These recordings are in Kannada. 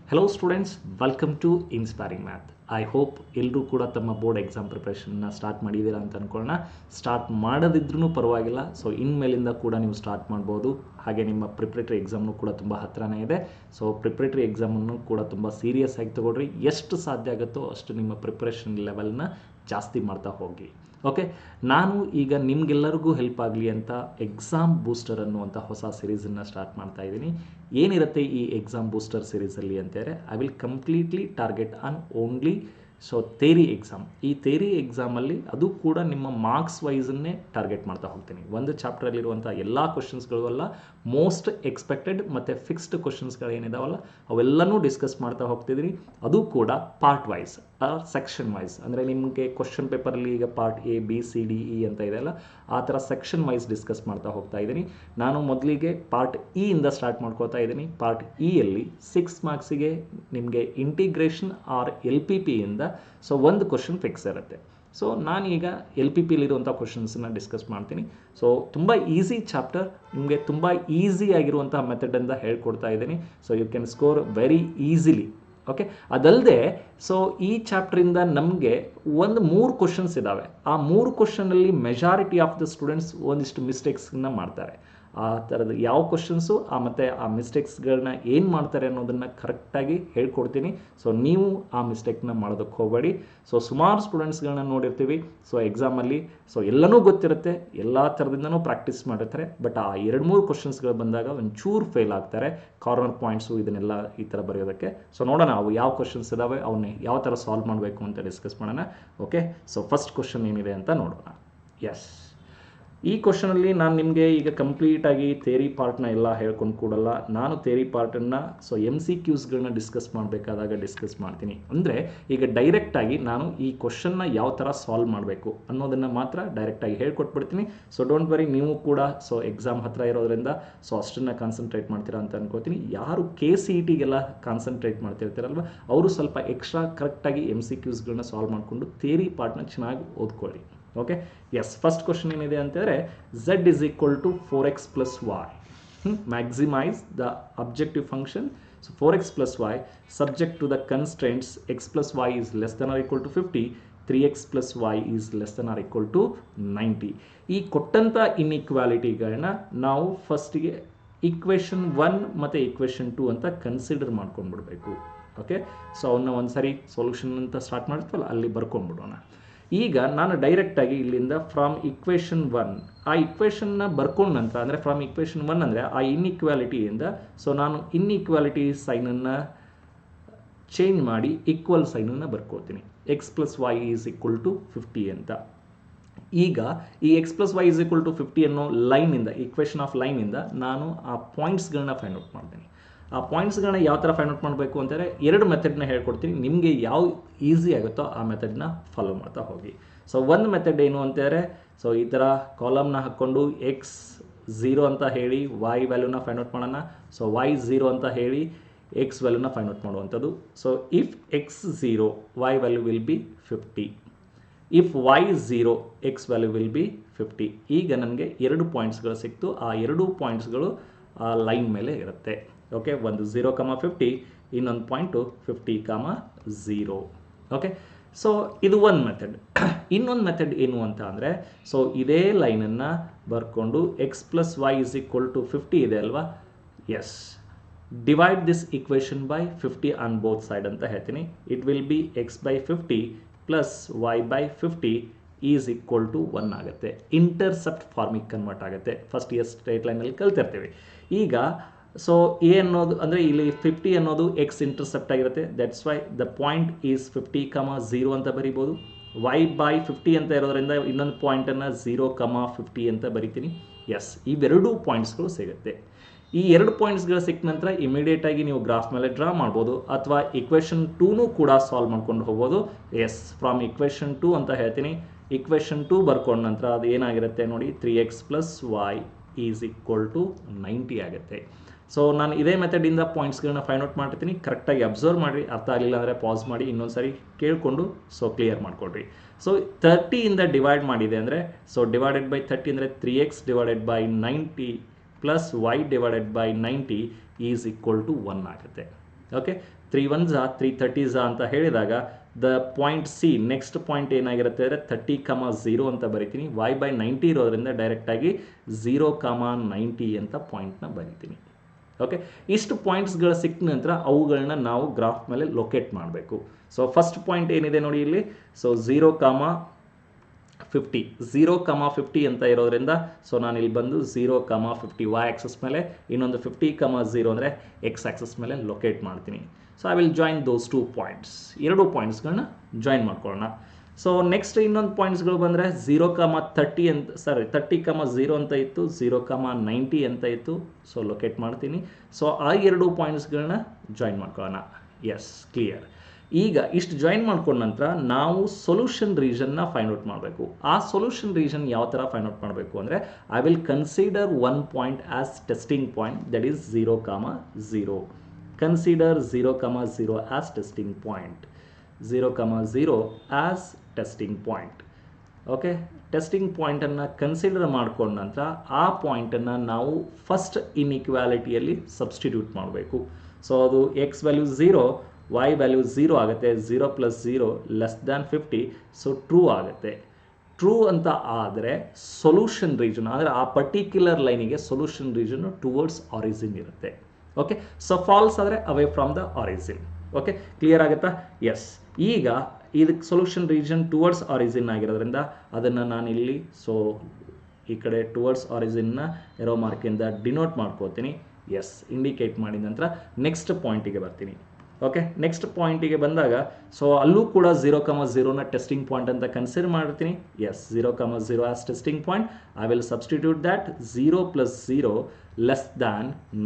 Hello students, welcome to inspiring math. I hope ಎಲ್ಲರೂ ಕೂಡ ತಮ್ಮ ಬೋರ್ಡ್ ಎಕ್ಸಾಮ್ ಪ್ರಿಪ್ರೇಷನ್ನ ಸ್ಟಾರ್ಟ್ ಮಾಡಿದ್ದೀರಾ ಅಂತ ಅಂದ್ಕೊಳ್ಳೋಣ. ಸ್ಟಾರ್ಟ್ ಮಾಡೋದಿದ್ರೂ ಪರವಾಗಿಲ್ಲ, ಸೊ ಇನ್ಮೇಲಿಂದ ಕೂಡ ನೀವು ಸ್ಟಾರ್ಟ್ ಮಾಡ್ಬೋದು. ಹಾಗೆ ನಿಮ್ಮ ಪ್ರಿಪ್ರೇಟರಿ ಎಕ್ಸಾಮ್ನು ಕೂಡ ತುಂಬ ಹತ್ತಿರನೇ ಇದೆ. ಸೊ ಪ್ರಿಪ್ರೇಟರಿ ಎಕ್ಸಾಮನ್ನು ಕೂಡ ತುಂಬ ಸೀರಿಯಸ್ ಆಗಿ ತಗೊಳ್ರಿ. ಎಷ್ಟು ಸಾಧ್ಯ ಆಗುತ್ತೋ ಅಷ್ಟು ನಿಮ್ಮ ಪ್ರಿಪ್ರೇಷನ್ ಲೆವೆಲ್ನ ಜಾಸ್ತಿ ಮಾಡ್ತಾ ಹೋಗಿ. ಓಕೆ, ನಾನು ಈಗ ನಿಮಗೆಲ್ಲರಿಗೂ ಹೆಲ್ಪ್ ಆಗಲಿ ಅಂತ ಎಕ್ಸಾಮ್ ಬೂಸ್ಟರ್ ಅನ್ನುವಂಥ ಹೊಸ ಸಿರೀಸನ್ನು ಸ್ಟಾರ್ಟ್ ಮಾಡ್ತಾ ಇದ್ದೀನಿ. ಏನಿರುತ್ತೆ ಈ ಎಕ್ಸಾಮ್ ಬೂಸ್ಟರ್ ಸಿರೀಸಲ್ಲಿ ಅಂತಂದರೆ, I will completely target on only theory exam. ಈ ಥೇರಿ ಎಕ್ಸಾಮಲ್ಲಿ ಅದು ಕೂಡ ನಿಮ್ಮ ಮಾರ್ಕ್ಸ್ ವೈಸನ್ನೇ ಟಾರ್ಗೆಟ್ ಮಾಡ್ತಾ ಹೋಗ್ತೀನಿ. ಒಂದು ಚಾಪ್ಟರಲ್ಲಿರುವಂಥ ಎಲ್ಲ ಕ್ವಶನ್ಸ್ಗಳು ಅಲ್ಲ, ಮೋಸ್ಟ್ ಎಕ್ಸ್ಪೆಕ್ಟೆಡ್ ಮತ್ತು ಫಿಕ್ಸ್ಡ್ ಕ್ವಶನ್ಸ್ಗಳು ಏನಿದಾವಲ್ಲ ಅವೆಲ್ಲನೂ ಡಿಸ್ಕಸ್ ಮಾಡ್ತಾ ಹೋಗ್ತಿದ್ದೀನಿ. ಅದು ಕೂಡ ಪಾರ್ಟ್ ವೈಸ್ ಸೆಕ್ಷನ್ ವೈಸ್. ಅಂದರೆ ನಿಮಗೆ ಕ್ವಶನ್ ಪೇಪರಲ್ಲಿ ಈಗ part A B C D E ಅಂತ ಇದೆಯಲ್ಲ, ಆ ಥರ ಸೆಕ್ಷನ್ ವೈಸ್ ಡಿಸ್ಕಸ್ ಮಾಡ್ತಾ ಹೋಗ್ತಾ ಇದ್ದೀನಿ. ನಾನು ಮೊದಲಿಗೆ ಪಾರ್ಟ್ ಇ ಇಂದ ಸ್ಟಾರ್ಟ್ ಮಾಡ್ಕೋತಾ ಇದ್ದೀನಿ. ಪಾರ್ಟ್ ಇಯಲ್ಲಿ 6 ಮಾರ್ಕ್ಸಿಗೆ ನಿಮಗೆ ಇಂಟಿಗ್ರೇಷನ್ ಆರ್ ಎಲ್ ಪಿ ಪಿಯಿಂದ ಸೊ ಒಂದು ಕ್ವಶನ್ ಫಿಕ್ಸ್ ಇರುತ್ತೆ. ಸೊ ನಾನೀಗ ಎಲ್ ಪಿ ಪಿಲಿರುವಂಥ ಕ್ವಶನ್ಸನ್ನ ಡಿಸ್ಕಸ್ ಮಾಡ್ತೀನಿ. ಸೊ ತುಂಬ ಈಸಿ ಚಾಪ್ಟರ್, ನಿಮಗೆ ತುಂಬ ಈಸಿ ಆಗಿರುವಂಥ ಮೆಥಡನ್ನು ಹೇಳ್ಕೊಡ್ತಾ ಇದ್ದೀನಿ. So you can score very easily. Okay, ಅದಲ್ಲದೆ ಸೊ ಈ ಚಾಪ್ಟ್ರಿಂದ ನಮಗೆ ಒಂದು 3 ಕ್ವಶನ್ಸ್ ಇದ್ದಾವೆ. ಆ 3 ಕ್ವಶನಲ್ಲಿ ಮೆಜಾರಿಟಿ ಆಫ್ ದ ಸ್ಟೂಡೆಂಟ್ಸ್ ಒಂದಿಷ್ಟು ಮಿಸ್ಟೇಕ್ಸ್ನ ಮಾಡ್ತಾರೆ. ಆ ಥರದ ಯಾವ ಕ್ವಶನ್ಸು ಮತ್ತು ಆ ಮಿಸ್ಟೇಕ್ಸ್ಗಳನ್ನ ಏನು ಮಾಡ್ತಾರೆ ಅನ್ನೋದನ್ನು ಕರೆಕ್ಟಾಗಿ ಹೇಳ್ಕೊಡ್ತೀನಿ. ಸೊ ನೀವು ಆ ಮಿಸ್ಟೇಕ್ನ ಮಾಡೋದಕ್ಕೆ ಹೋಗಬೇಡಿ. ಸೊ ಸುಮಾರು ಸ್ಟೂಡೆಂಟ್ಸ್ಗಳನ್ನ ನೋಡಿರ್ತೀವಿ. ಸೊ ಎಕ್ಸಾಮಲ್ಲಿ ಸೊ ಎಲ್ಲನೂ ಗೊತ್ತಿರುತ್ತೆ, ಎಲ್ಲ ಥರದಿಂದನೂ ಪ್ರಾಕ್ಟೀಸ್ ಮಾಡಿರ್ತಾರೆ. ಬಟ್ ಆ 2-3 ಕ್ವಶನ್ಸ್ಗಳು ಬಂದಾಗ ಒಂಚೂರು ಫೇಲ್ ಆಗ್ತಾರೆ. ಕಾರ್ನರ್ ಪಾಯಿಂಟ್ಸು ಇದನ್ನೆಲ್ಲ ಈ ಥರ ಬರೆಯೋದಕ್ಕೆ. ಸೊ ನೋಡೋಣ ಅವು ಯಾವ ಕ್ವಶನ್ಸ್ ಇದ್ದಾವೆ, ಅವನ್ನೇ ಯಾವ ಥರ ಸಾಲ್ವ್ ಮಾಡಬೇಕು ಅಂತ ಡಿಸ್ಕಸ್ ಮಾಡೋಣ. ಓಕೆ, ಸೊ ಫಸ್ಟ್ ಕ್ವಶನ್ ಏನಿದೆ ಅಂತ ನೋಡೋಣ. ಎಸ್, ಈ ಕ್ವಶನಲ್ಲಿ ನಾನು ನಿಮಗೆ ಈಗ ಕಂಪ್ಲೀಟಾಗಿ ಥೇರಿ ಪಾರ್ಟ್ನ ಎಲ್ಲ ಹೇಳ್ಕೊಂಡು ಕೂಡಲ್ಲ. ನಾನು ಥೇರಿ ಪಾರ್ಟನ್ನು ಸೊ ಎಮ್ ಸಿ ಕ್ಯೂಸ್ಗಳನ್ನ ಡಿಸ್ಕಸ್ ಮಾಡಬೇಕಾದಾಗ ಡಿಸ್ಕಸ್ ಮಾಡ್ತೀನಿ. ಅಂದರೆ ಈಗ ಡೈರೆಕ್ಟಾಗಿ ನಾನು ಈ ಕ್ವಶನ್ನ ಯಾವ ಥರ ಸಾಲ್ವ್ ಮಾಡಬೇಕು ಅನ್ನೋದನ್ನು ಮಾತ್ರ ಡೈರೆಕ್ಟಾಗಿ ಹೇಳ್ಕೊಟ್ಬಿಡ್ತೀನಿ. ಸೊ ಡೋಂಟ್ ವರಿ, ನೀವು ಕೂಡ ಸೊ ಎಕ್ಸಾಮ್ ಹತ್ತಿರ ಇರೋದ್ರಿಂದ ಸೊ ಅಷ್ಟನ್ನು ಕಾನ್ಸಂಟ್ರೇಟ್ ಮಾಡ್ತೀರಾ ಅಂತ ಅನ್ಕೋತೀನಿ. ಯಾರು KCETಗೆಲ್ಲ ಕಾನ್ಸಂಟ್ರೇಟ್ ಮಾಡ್ತಿರ್ತೀರಲ್ವ, ಅವರು ಸ್ವಲ್ಪ ಎಕ್ಸ್ಟ್ರಾ ಕರೆಕ್ಟಾಗಿ ಎಮ್ ಸಿ ಕ್ಯೂಸ್ಗಳನ್ನ ಸಾಲ್ವ್ ಮಾಡಿಕೊಂಡು ಥೇರಿ ಪಾರ್ಟ್ನ ಚೆನ್ನಾಗಿ ಓದ್ಕೊಳ್ಳಿ. ಓಕೆ, ಎಸ್, ಫಸ್ಟ್ ಕ್ವಶನ್ ಏನಿದೆ ಅಂತಂದರೆ, z is equal to 4x plus y. Maximize the objective function. So 4x plus y subject to the constraints x plus y is less than or equal to 50, 3x plus y is less than or equal to 90. ಈ ಕೊಟ್ಟಂಥ ಇನ್ಇಕ್ವಾಲಿಟಿಗಳನ್ನ ನಾವು ಫಸ್ಟಿಗೆ ಇಕ್ವೇಷನ್ 1 ಮತ್ತು ಇಕ್ವೇಷನ್ 2 ಅಂತ ಕನ್ಸಿಡರ್ ಮಾಡ್ಕೊಂಡ್ಬಿಡ್ಬೇಕು. ಓಕೆ, ಸೊ ಅವನ್ನ ಒಂದು ಸಾರಿ ಸೊಲ್ಯೂಷನ್ ಅಂತ ಸ್ಟಾರ್ಟ್ ಮಾಡ್ತೀವಲ್ಲ ಅಲ್ಲಿ ಬರ್ಕೊಂಡ್ಬಿಡೋಣ. ಈಗ ನಾನು ಡೈರೆಕ್ಟಾಗಿ ಇಲ್ಲಿಂದ ಫ್ರಮ್ ಇಕ್ವೇಷನ್ 1 ಆ ಇಕ್ವೇಷನ್ನ ಬರ್ಕೊಂಡ ನಂತರ, ಅಂದರೆ ಫ್ರಮ್ ಇಕ್ವೇಷನ್ 1 ಅಂದರೆ ಆ ಇನ್ಇಕ್ವಾಲಿಟಿಯಿಂದ ಸೊ ನಾನು ಇನ್ಇಕ್ವಾಲಿಟಿ ಸೈನನ್ನು ಚೇಂಜ್ ಮಾಡಿ ಈಕ್ವಲ್ ಸೈನನ್ನು ಬರ್ಕೋತೀನಿ. X plus Y is equal to 50 ಅಂತ. ಈಗ ಈ X plus Y is equal to 50 ಅನ್ನೋ ಲೈನಿಂದ, ಇಕ್ವೇಷನ್ ಆಫ್ ಲೈನಿಂದ ನಾನು ಆ ಪಾಯಿಂಟ್ಸ್ಗಳನ್ನ ಫೈಂಡ್ ಔಟ್ ಮಾಡ್ತೀನಿ. ಆ ಪಾಯಿಂಟ್ಸ್ಗಳನ್ನ ಯಾವ ಥರ ಫೈಂಡ್ ಔಟ್ ಮಾಡಬೇಕು ಅಂತಂದರೆ 2 ಮೆಥಡ್ನ ಹೇಳ್ಕೊಡ್ತೀನಿ. ನಿಮಗೆ ಯಾವ ಈಸಿ ಆಗುತ್ತೋ ಆ ಮೆಥಡ್ನ ಫಾಲೋ ಮಾಡ್ತಾ ಹೋಗಿ. ಸೊ ಒಂದು ಮೆಥಡ್ ಏನು ಅಂತಂದರೆ, ಸೊ ಈ ಥರ ಕಾಲಮ್ನ ಹಾಕ್ಕೊಂಡು x 0 ಅಂತ ಹೇಳಿ y ವ್ಯಾಲ್ಯೂನ ಫೈಂಡ್ ಔಟ್ ಮಾಡೋಣ. ಸೊ y 0 ಅಂತ ಹೇಳಿ x ವ್ಯಾಲ್ಯೂನ ಫೈಂಡ್ ಔಟ್ ಮಾಡುವಂಥದ್ದು. So if x 0 y value will be 50, if y 0 x value will be 50. ಈಗ ನನಗೆ 2 ಪಾಯಿಂಟ್ಸ್ಗಳು ಸಿಕ್ತು. ಆ 2 ಪಾಯಿಂಟ್ಸ್ಗಳು ಆ ಲೈನ್ ಮೇಲೆ ಇರುತ್ತೆ. ಓಕೆ, ಒಂದು 0,50, ಇನ್ನೊಂದು ಪಾಯಿಂಟು 50,0. ಓಕೆ, ಸೊ ಇದು ಒಂದು ಮೆಥಡ್. ಇನ್ನೊಂದು ಮೆಥಡ್ ಏನು ಅಂತ ಅಂದರೆ, ಸೊ ಇದೇ ಲೈನನ್ನು ಬರ್ಕೊಂಡು x plus y is equal to 50 ಇದೆ ಅಲ್ವಾ. Yes, divide this equation by 50 on both side ಅಂತ ಹೇಳ್ತೀನಿ. It will be x by 50 plus y by 50 is equal to 1 ಆಗುತ್ತೆ. ಇಂಟರ್ಸೆಪ್ಟ್ ಫಾರ್ಮಿಗೆ ಕನ್ವರ್ಟ್ ಆಗುತ್ತೆ. ಫಸ್ಟ್ ಇಯರ್ ಸ್ಟ್ರೇಟ್ ಲೈನಲ್ಲಿ ಕಲ್ತಿರ್ತೀವಿ. ಈಗ ಸೊ ಎ ಅನ್ನೋದು ಅಂದರೆ ಇಲ್ಲಿ 50 ಅನ್ನೋದು ಎಕ್ಸ್ ಇಂಟರ್ಸೆಪ್ಟ್ ಆಗಿರುತ್ತೆ. That's why the point is 50,0 ಅಂತ ಬರಿಬೋದು. ವೈ ಬೈ 50 ಅಂತ ಇರೋದ್ರಿಂದ ಇನ್ನೊಂದು ಪಾಯಿಂಟನ್ನು 0,50 ಅಂತ ಬರಿತೀನಿ. ಎಸ್, ಇವೆರಡೂ ಪಾಯಿಂಟ್ಸ್ಗಳು ಸಿಗುತ್ತೆ. ಈ 2 ಪಾಯಿಂಟ್ಸ್ಗಳು ಸಿಕ್ಕ ನಂತರ ಇಮಿಡಿಯೇಟಾಗಿ ನೀವು ಗ್ರಾಫ್ ಮೇಲೆ ಡ್ರಾ ಮಾಡ್ಬೋದು, ಅಥವಾ ಇಕ್ವೇಷನ್ 2ನೂ ಕೂಡ ಸಾಲ್ವ್ ಮಾಡ್ಕೊಂಡು ಹೋಗ್ಬೋದು. ಎಸ್, ಫ್ರಮ್ ಇಕ್ವೇಷನ್ 2 ಅಂತ ಹೇಳ್ತೀನಿ. ಇಕ್ವೇಷನ್ 2 ಬರ್ಕೊಂಡ ನಂತರ ಅದು ಏನಾಗಿರುತ್ತೆ ನೋಡಿ, 3x plus Y is equal to 90 ಆಗುತ್ತೆ. ಸೊ ನಾನು ಇದೇ ಮೆಥಡಿಂದ ಪಾಯಿಂಟ್ಸ್ಗಳನ್ನ ಫೈಂಡ್ ಔಟ್ ಮಾಡ್ತೀನಿ. ಕರೆಕ್ಟಾಗಿ ಅಬ್ಸರ್ವ್ ಮಾಡಿ, ಅರ್ಥ ಆಗಲಿಲ್ಲ ಅಂದರೆ ಪಾಸ್ ಮಾಡಿ ಇನ್ನೊಂದು ಸಾರಿ ಕೇಳಿಕೊಂಡು ಸೊ ಕ್ಲಿಯರ್ ಮಾಡಿಕೊಡ್ರಿ. ಸೊ 30 ಇಂದ ಡಿವೈಡ್ ಮಾಡಿದೆ ಅಂದರೆ, ಸೊ ಡಿವೈಡೆಡ್ ಬೈ 30 ಅಂದರೆ 3x divided by 90 plus y divided by 90 is equal to 1 ಆಗುತ್ತೆ. ಓಕೆ 3 1s 3 30s ಅಂತ ಹೇಳಿದಾಗ the point C next point ಏನಾಗಿರುತ್ತೆ ಅಂದರೆ 30,0 ಅಂತ ಬರಿತೀನಿ. y/90 ಇರೋದ್ರಿಂದ ಡೈರೆಕ್ಟಾಗಿ 0,90 ಅಂತ ಪಾಯಿಂಟ್ನ ಬರಿತೀನಿ. ಓಕೆ, ಇಷ್ಟು ಪಾಯಿಂಟ್ಸ್ಗಳು ಸಿಕ್ಕ ನಂತರ ಅವುಗಳನ್ನ ನಾವು ಗ್ರಾಫ್ ಮೇಲೆ ಲೊಕೇಟ್ ಮಾಡಬೇಕು. ಸೊ ಫಸ್ಟ್ ಪಾಯಿಂಟ್ ಏನಿದೆ ನೋಡಿ ಇಲ್ಲಿ, ಸೊ 0,50 ಅಂತ ಇರೋದ್ರಿಂದ ಸೊ ನಾನು ಇಲ್ಲಿ ಬಂದು 0,50 y ಆಕ್ಸಸ್ ಮೇಲೆ, ಇನ್ನೊಂದು 50,0 ಅಂದರೆ ಎಕ್ಸ್ ಆಕ್ಸಸ್ ಮೇಲೆ ಲೊಕೇಟ್ ಮಾಡ್ತೀನಿ. So I will join those 2 points. ಎರಡು ಪಾಯಿಂಟ್ಸ್ಗಳನ್ನ ಜಾಯಿನ್ ಮಾಡ್ಕೊಳ್ಳೋಣ. ಸೊ ನೆಕ್ಸ್ಟ್ ಇನ್ನೊಂದು ಪಾಯಿಂಟ್ಸ್ಗಳು ಬಂದರೆ 0,30 ಅಂತ 30,0 ಅಂತ ಇತ್ತು, 0,90 ಅಂತ ಇತ್ತು. ಸೊ ಲೊಕೇಟ್ ಮಾಡ್ತೀನಿ. ಸೊ ಆ ಎರಡು ಪಾಯಿಂಟ್ಸ್ಗಳನ್ನ ಜಾಯಿನ್ ಮಾಡ್ಕೊಳ್ಳೋಣ. Yes, clear. ಈಗ ಇಷ್ಟು ಜಾಯಿನ್ ಮಾಡ್ಕೊಂಡ ನಂತರ ನಾವು ಸೊಲ್ಯೂಷನ್ ರೀಜನ್ನ ಫೈಂಡ್ ಔಟ್ ಮಾಡಬೇಕು. ಆ ಸೊಲ್ಯೂಷನ್ ರೀಜನ್ ಯಾವ ಥರ ಫೈಂಡ್ ಔಟ್ ಮಾಡಬೇಕು ಅಂದರೆ, I will consider one point as testing point, that is 0,0. Consider 0,0 as testing point. 0,0 as testing point. Okay, testing ಪಾಯಿಂಟನ್ನು ಕನ್ಸಿಡರ್ ಮಾಡ್ಕೊಂಡ ನಂತರ ಆ ಪಾಯಿಂಟನ್ನು ನಾವು ಫಸ್ಟ್ ಇನ್ಇಕ್ವಾಲಿಟಿಯಲ್ಲಿ ಸಬ್ಸ್ಟಿಟ್ಯೂಟ್ ಮಾಡಬೇಕು. ಸೊ ಅದು ಎಕ್ಸ್ ವ್ಯಾಲ್ಯೂ 0, y ವ್ಯಾಲ್ಯೂ 0 ಆಗುತ್ತೆ. 0 + 0 < 50. ಸೊ ಟ್ರೂ ಆಗುತ್ತೆ. ಟ್ರೂ ಅಂತ ಆದರೆ ಸೊಲ್ಯೂಷನ್ ರೀಜನ್ ಅಂದರೆ ಆ ಪರ್ಟಿಕ್ಯುಲರ್ ಲೈನಿಗೆ ಸೊಲ್ಯೂಷನ್ ರೀಜನ್ ಟುವರ್ಡ್ಸ್ ಆರಿಜಿನ್ ಇರುತ್ತೆ. ಓಕೆ, ಸೊ ಫಾಲ್ಸ್ ಆದರೆ away from the origin. Okay, clear ಆಗುತ್ತಾ? ಎಸ್. ಈಗ ಇದಕ್ಕೆ ಸೊಲ್ಯೂಷನ್ ರೀಜನ್ ಟುವರ್ಡ್ಸ್ ಆರಿಜಿನ್ ಆಗಿರೋದ್ರಿಂದ ಅದನ್ನು ನಾನು ಇಲ್ಲಿ ಸೊ ಈ ಕಡೆ ಟುವರ್ಡ್ಸ್ ಆರಿಜಿನ್ನ ಎರೋ ಮಾರ್ಕಿಂದ ಡಿನೋಟ್ ಮಾಡ್ಕೋತೀನಿ. ಎಸ್, ಇಂಡಿಕೇಟ್ ಮಾಡಿದ ನಂತರ ನೆಕ್ಸ್ಟ್ ಪಾಯಿಂಟಿಗೆ ಬರ್ತೀನಿ. ಓಕೆ, ನೆಕ್ಸ್ಟ್ ಪಾಯಿಂಟಿಗೆ ಬಂದಾಗ ಸೊ ಅಲ್ಲೂ ಕೂಡ 0,0ನ ಟೆಸ್ಟಿಂಗ್ ಪಾಯಿಂಟ್ ಅಂತ ಕನ್ಸಿಡರ್ ಮಾಡ್ತೀನಿ. Yes, 0,0 as testing point. I will substitute that 0 + 0 <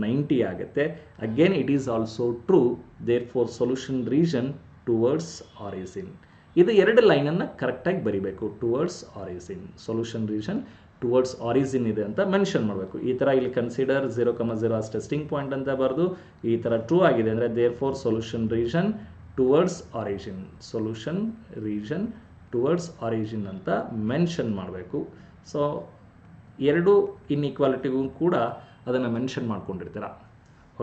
90 ಆಗುತ್ತೆ. Again it is also true, therefore solution region towards origin. ಇದು ಎರಡು ಲೈನನ್ನು ಕರೆಕ್ಟಾಗಿ ಬರಿಬೇಕು. Towards origin, solution region towards origin ಇದೆ ಅಂತ ಮೆನ್ಷನ್ ಮಾಡಬೇಕು. ಈ ಥರ ಇಲ್ಲಿ ಕನ್ಸಿಡರ್ 0,0 ಆಸ್ ಟೆಸ್ಟಿಂಗ್ ಪಾಯಿಂಟ್ ಅಂತ ಬರೆದು ಈ ಥರ ಟ್ರೂ ಆಗಿದೆ ಅಂದರೆ therefore solution region towards origin, solution region towards origin ಅಂತ ಮೆನ್ಷನ್ ಮಾಡಬೇಕು. ಸೊ ಎರಡು ಇನ್ಇಕ್ವಾಲಿಟಿಗೂ ಕೂಡ ಅದನ್ನು ಮೆನ್ಷನ್ ಮಾಡ್ಕೊಂಡಿರ್ತೀರ.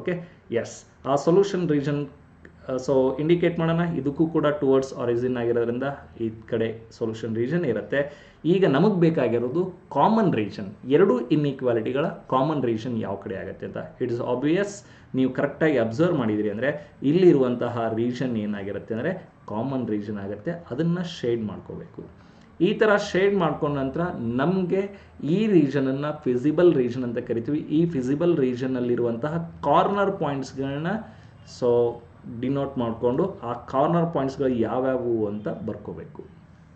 ಓಕೆ, ಎಸ್, ಆ ಸೊಲ್ಯೂಷನ್ ರೀಜನ್ ಸೊ ಇಂಡಿಕೇಟ್ ಮಾಡೋಣ. ಇದಕ್ಕೂ ಕೂಡ ಟುವರ್ಡ್ಸ್ ಆರಿಜಿನ್ ಆಗಿರೋದ್ರಿಂದ ಈ ಕಡೆ ಸೊಲ್ಯೂಷನ್ ರೀಜನ್ ಇರುತ್ತೆ. ಈಗ ನಮಗೆ ಬೇಕಾಗಿರೋದು ಕಾಮನ್ ರೀಜನ್. ಎರಡು ಇನ್ಇಕ್ವಾಲಿಟಿಗಳ ಕಾಮನ್ ರೀಜನ್ ಯಾವ ಕಡೆ ಆಗುತ್ತೆ ಅಂತ. ಇಟ್ ಇಸ್ ಆಬ್ವಿಯಸ್, ನೀವು ಕರೆಕ್ಟಾಗಿ ಅಬ್ಸರ್ವ್ ಮಾಡಿದಿರಿ ಅಂದರೆ ಇಲ್ಲಿರುವಂತಹ ರೀಜನ್ ಏನಾಗಿರುತ್ತೆ ಅಂದರೆ ಕಾಮನ್ ರೀಜನ್ ಆಗುತ್ತೆ. ಅದನ್ನು ಶೇಡ್ ಮಾಡ್ಕೋಬೇಕು. ಈ ಥರ ಶೇಡ್ ಮಾಡ್ಕೊಂಡ ನಂತರ ನಮಗೆ ಈ ರೀಜನನ್ನು ಫಿಸಿಬಲ್ ರೀಜನ್ ಅಂತ ಕರಿತೀವಿ. ಈ ಫಿಸಿಬಲ್ ರೀಜನ್ನಲ್ಲಿರುವಂತಹ ಕಾರ್ನರ್ ಪಾಯಿಂಟ್ಸ್ಗಳನ್ನ ಸೊ ಡಿನೋಟ್ ಮಾಡಿಕೊಂಡು ಆ ಕಾರ್ನರ್ ಪಾಯಿಂಟ್ಸ್ಗಳು ಯಾವ್ಯಾವು ಅಂತ ಬರ್ಕೋಬೇಕು.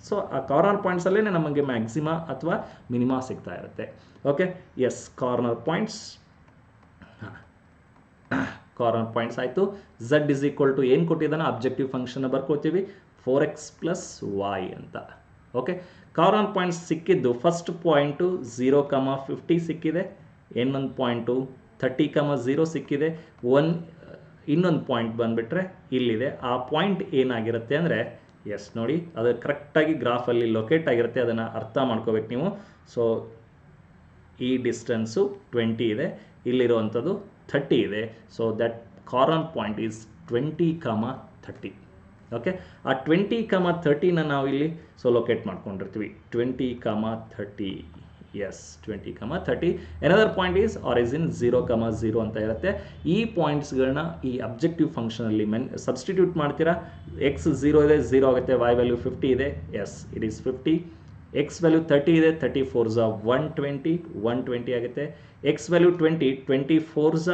ಸೊ ಆ ಕಾರ್ನರ್ ಪಾಯಿಂಟ್ಸಲ್ಲೇ ನಮಗೆ ಮ್ಯಾಕ್ಸಿಮಾ ಅಥವಾ ಮಿನಿಮಾ ಸಿಗ್ತಾ ಇರುತ್ತೆ. ಓಕೆ, ಎಸ್, ಕಾರ್ನರ್ ಪಾಯಿಂಟ್ಸ್ ಆಯಿತು. z = ಏನು ಕೊಟ್ಟಿದ್ದಾನೆ ಅಬ್ಜೆಕ್ಟಿವ್ ಫಂಕ್ಷನ್ ಬರ್ಕೋತೀವಿ, 4x + y ಅಂತ. ಓಕೆ, ಕಾರ್ನರ್ ಪಾಯಿಂಟ್ಸ್ ಸಿಕ್ಕಿದ್ದು ಫಸ್ಟ್ ಪಾಯಿಂಟು 0,50 ಸಿಕ್ಕಿದೆ, ಇನ್ನೊಂದು ಪಾಯಿಂಟು 30,0 ಸಿಕ್ಕಿದೆ, ಇನ್ನೊಂದು ಪಾಯಿಂಟ್ ಬಂದುಬಿಟ್ರೆ ಇಲ್ಲಿದೆ. ಆ ಪಾಯಿಂಟ್ ಏನಾಗಿರುತ್ತೆ ಅಂದರೆ ಎಸ್ ನೋಡಿ, ಅದು ಕರೆಕ್ಟಾಗಿ ಗ್ರಾಫಲ್ಲಿ ಲೊಕೇಟ್ ಆಗಿರುತ್ತೆ. ಅದನ್ನು ಅರ್ಥ ಮಾಡ್ಕೋಬೇಕು ನೀವು. ಸೊ ಈ ಡಿಸ್ಟೆನ್ಸು 20 ಇದೆ, ಇಲ್ಲಿರುವಂಥದ್ದು 30 ಇದೆ. So that corner point is 20,30. Okay, ಆ 20,30ನ ನಾವು ಇಲ್ಲಿ ಸೊ ಲೊಕೇಟ್ ಮಾಡ್ಕೊಂಡಿರ್ತೀವಿ. 20,30. Yes, 20,30. Another point is origin 0,0 ಅಂತ ಇರುತ್ತೆ. ಈ ಪಾಯಿಂಟ್ಸ್ಗಳನ್ನ ಈ ಅಬ್ಜೆಕ್ಟಿವ್ ಫಂಕ್ಷನಲ್ಲಿ ಸಬ್ಸ್ಟಿಟ್ಯೂಟ್ ಮಾಡ್ತೀರಾ. ಎಕ್ಸ್ 0 ಇದೆ, 0 ಆಗುತ್ತೆ. y ವ್ಯಾಲ್ಯೂ 50 ಇದೆ. Yes, it is 50. X value 30 ಇದೆ, 30 4s 120, 120 ಆಗುತ್ತೆ. ಎಕ್ಸ್ ವ್ಯಾಲ್ಯೂ 20, 20 4s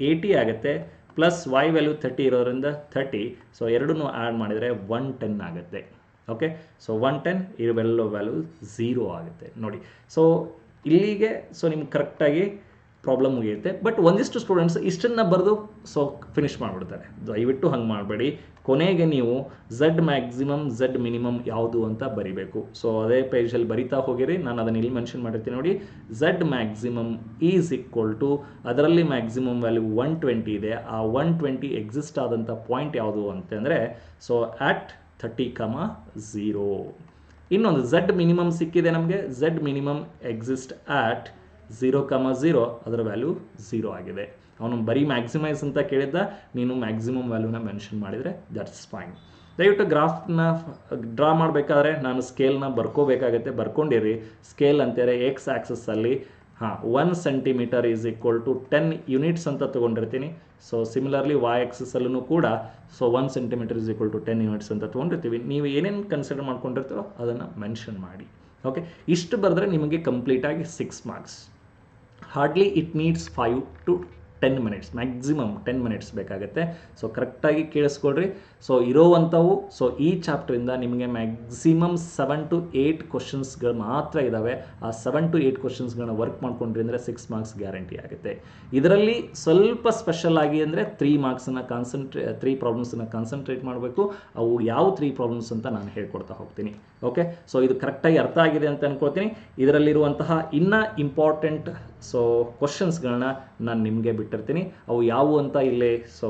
80 ಆಗುತ್ತೆ. ಪ್ಲಸ್ y ವ್ಯಾಲ್ಯೂ 30 ಇರೋದ್ರಿಂದ 30. ಸೊ ಎರಡನ್ನೂ ಆ್ಯಡ್ ಮಾಡಿದರೆ 110 ಆಗುತ್ತೆ. ಓಕೆ, ಸೊ 110, ಇವೆಲ್ಲ ವ್ಯಾಲ್ಯೂ 0 ಆಗುತ್ತೆ ನೋಡಿ. ಸೊ ಇಲ್ಲಿಗೆ ಸೊ ನಿಮ್ಗೆ ಕರೆಕ್ಟಾಗಿ ಪ್ರಾಬ್ಲಮ್ ಮುಗಿಯುತ್ತೆ. ಬಟ್ ಒಂದಿಷ್ಟು ಸ್ಟೂಡೆಂಟ್ಸ್ ಇಷ್ಟನ್ನು ಬರೆದು ಸೊ ಫಿನಿಷ್ ಮಾಡಿಬಿಡ್ತಾರೆ. ದಯವಿಟ್ಟು ಹಂಗೆ ಮಾಡಬೇಡಿ. ಕೊನೆಗೆ ನೀವು z ಮ್ಯಾಕ್ಸಿಮಮ್ z ಮಿನಿಮಮ್ ಯಾವುದು ಅಂತ ಬರಿಬೇಕು. ಸೊ ಅದೇ ಪೇಜಲ್ಲಿ ಬರಿತಾ ಹೋಗಿರಿ. ನಾನು ಅದನ್ನು ಇಲ್ಲಿ ಮೆನ್ಷನ್ ಮಾಡಿರ್ತೀನಿ ನೋಡಿ. z maximum is equal to, ಅದರಲ್ಲಿ ಮ್ಯಾಕ್ಸಿಮಮ್ ವ್ಯಾಲ್ಯೂ 120 ಇದೆ. ಆ 120 ಎಕ್ಸಿಸ್ಟ್ ಆದಂಥ ಪಾಯಿಂಟ್ ಯಾವುದು ಅಂತಂದರೆ ಸೊ ಆಟ್ 30,0. ಇನ್ನೊಂದು z ಮಿನಿಮಮ್ ಸಿಕ್ಕಿದೆ ನಮಗೆ. z ಮಿನಿಮಮ್ ಎಕ್ಸಿಸ್ಟ್ ಆಟ್ 0,0, ಅದರ ವ್ಯಾಲ್ಯೂ 0 ಆಗಿದೆ. ಅವನು ಬರೀ ಮ್ಯಾಕ್ಸಿಮೈಸ್ ಅಂತ ಕೇಳಿದ್ದ, ನೀನು ಮ್ಯಾಕ್ಸಿಮಮ್ ವ್ಯಾಲ್ಯೂನ ಮೆನ್ಷನ್ ಮಾಡಿದರೆ ದಟ್ಸ್ ಫೈನ್. ದಯವಿಟ್ಟು ಗ್ರಾಫ್ನ ಡ್ರಾ ಮಾಡಬೇಕಾದ್ರೆ ನಾನು ಸ್ಕೇಲ್ನ ಬರ್ಕೋಬೇಕಾಗತ್ತೆ, ಬರ್ಕೊಂಡಿರಿ. ಸ್ಕೇಲ್ ಅಂತಾರೆ ಎಕ್ಸ್ ಆ್ಯಕ್ಸಸ್ಸಲ್ಲಿ 1 centimetre is equal to 10 units ಅಂತ ತೊಗೊಂಡಿರ್ತೀನಿ. ಸೊ ಸಿಮಿಲರ್ಲಿ ವೈ ಆ್ಯಕ್ಸಸ್ಸಲ್ಲೂ ಕೂಡ 1 centimetre is equal to 10 units ಅಂತ ತೊಗೊಂಡಿರ್ತೀವಿ. ನೀವು ಏನೇನು ಕನ್ಸಿಡರ್ ಮಾಡ್ಕೊಂಡಿರ್ತೀರೋ ಅದನ್ನು ಮೆನ್ಷನ್ ಮಾಡಿ. ಓಕೆ, ಇಷ್ಟು ಬರೆದ್ರೆ ನಿಮಗೆ ಕಂಪ್ಲೀಟಾಗಿ 6 marks. Hardly it needs 5 to 10 minutes, maximum 10 minutes ಬೇಕಾಗುತ್ತೆ. ಸೊ ಕರೆಕ್ಟಾಗಿ ಕೇಳಿಸ್ಕೊಳ್ರಿ. ಸೊ ಇರೋವಂಥವು, ಸೊ ಈ ಚಾಪ್ಟ್ರಿಂದ ನಿಮಗೆ ಮ್ಯಾಕ್ಸಿಮಮ್ 7 to 8 ಕ್ವಶನ್ಸ್ಗಳು ಮಾತ್ರ ಇದ್ದಾವೆ. ಆ 7 to 8 ಕ್ವಶನ್ಸ್ಗಳನ್ನ ವರ್ಕ್ ಮಾಡ್ಕೊಂಡ್ರಿ ಅಂದರೆ 6 ಮಾರ್ಕ್ಸ್ ಗ್ಯಾರಂಟಿ ಆಗುತ್ತೆ. ಇದರಲ್ಲಿ ಸ್ವಲ್ಪ ಸ್ಪೆಷಲ್ ಆಗಿ ಅಂದರೆ 3 ಮಾರ್ಕ್ಸನ್ನು 3 ಪ್ರಾಬ್ಲಮ್ಸನ್ನು ಕಾನ್ಸಂಟ್ರೇಟ್ ಮಾಡಬೇಕು. ಅವು ಯಾವ 3 ಪ್ರಾಬ್ಲಮ್ಸ್ ಅಂತ ನಾನು ಹೇಳ್ಕೊಡ್ತಾ ಹೋಗ್ತೀನಿ. ಓಕೆ, ಸೊ ಇದು ಕರೆಕ್ಟಾಗಿ ಅರ್ಥ ಆಗಿದೆ ಅಂತ ಅಂದ್ಕೊಳ್ತೀನಿ. ಇದರಲ್ಲಿರುವಂತಹ ಇನ್ನೂ ಇಂಪಾರ್ಟೆಂಟ್ ಕ್ವಶನ್ಸ್ಗಳನ್ನ ನಾನು ನಿಮಗೆ ಬಿಟ್ಟಿರ್ತೀನಿ. ಅವು ಯಾವುವು ಅಂತ ಇಲ್ಲೇ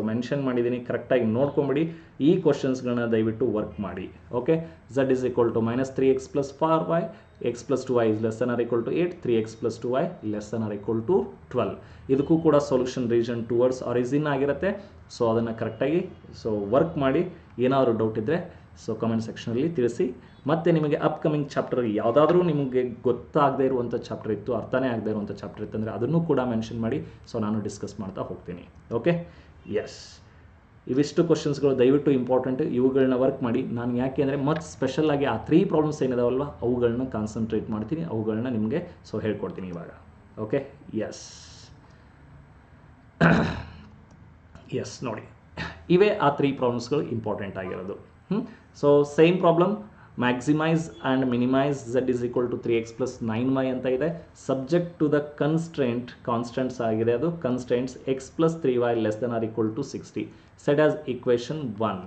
ಮೆನ್ಷನ್ ಮಾಡಿದ್ದೀನಿ, ಕರೆಕ್ಟಾಗಿ ನೋಡ್ಕೊಂಬಿಡಿ. ಈ ಕ್ವಶನ್ಸ್ಗಳನ್ನ ದಯವಿಟ್ಟು ವರ್ಕ್ ಮಾಡಿ. Okay, z is equal to -3x plus 4y, x plus 2y is less than or equal to 8, 3x plus 2y less than or equal to 12. ಇದಕ್ಕೂ ಕೂಡ ಸೊಲ್ಯೂಷನ್ ರೀಜನ್ ಟುವರ್ಡ್ಸ್ ಆರಿಜಿನ್ ಆಗಿರುತ್ತೆ. ಸೊ ಅದನ್ನು ಕರೆಕ್ಟಾಗಿ ವರ್ಕ್ ಮಾಡಿ. ಏನಾದರೂ ಡೌಟ್ ಇದ್ದರೆ ಕಮೆಂಟ್ ಸೆಕ್ಷನಲ್ಲಿ ತಿಳಿಸಿ. ಮತ್ತು ನಿಮಗೆ ಅಪ್ಕಮಿಂಗ್ ಚಾಪ್ಟರ್ ಯಾವುದಾದ್ರೂ ನಿಮಗೆ ಗೊತ್ತಾಗದೇ ಇರುವಂಥ ಚಾಪ್ಟರ್ ಇತ್ತು, ಅರ್ಥನೇ ಆಗದೇ ಇರುವಂಥ ಚಾಪ್ಟರ್ ಇತ್ತು ಅಂದರೆ ಅದನ್ನು ಕೂಡ ಮೆನ್ಷನ್ ಮಾಡಿ. ನಾನು ಡಿಸ್ಕಸ್ ಮಾಡ್ತಾ ಹೋಗ್ತೀನಿ. ಓಕೆ, ಎಸ್, ಇವಿಷ್ಟು ಕ್ವಶನ್ಸ್ಗಳು ದಯವಿಟ್ಟು ಇಂಪಾರ್ಟೆಂಟ್. ಇವುಗಳನ್ನ ವರ್ಕ್ ಮಾಡಿ. ನಾನು ಯಾಕೆ ಅಂದರೆ ಮತ್ತು ಸ್ಪೆಷಲಾಗಿ ಆ 3 ಪ್ರಾಬ್ಲಮ್ಸ್ ಏನಿದಾವಲ್ವ ಅವುಗಳನ್ನ ಕಾನ್ಸಂಟ್ರೇಟ್ ಮಾಡ್ತೀನಿ, ಅವುಗಳನ್ನ ನಿಮಗೆ ಹೇಳ್ಕೊಡ್ತೀನಿ ಇವಾಗ. ಓಕೆ, ಎಸ್ ಎಸ್, ನೋಡಿ ಇವೇ ಆ 3 ಪ್ರಾಬ್ಲಮ್ಸ್ಗಳು ಇಂಪಾರ್ಟೆಂಟ್ ಆಗಿರೋದು. Same problem, maximise and minimise z is equal to 3x plus 9y ಅಂತ ಇದೆ. ಸಬ್ಜೆಕ್ಟ್ ಟು ದ ಕಾನ್ಸ್ಟೆಂಟ್ಸ್ ಆಗಿದೆ. ಅದು constants x plus 3y less than or equal to 60 set as equation 1.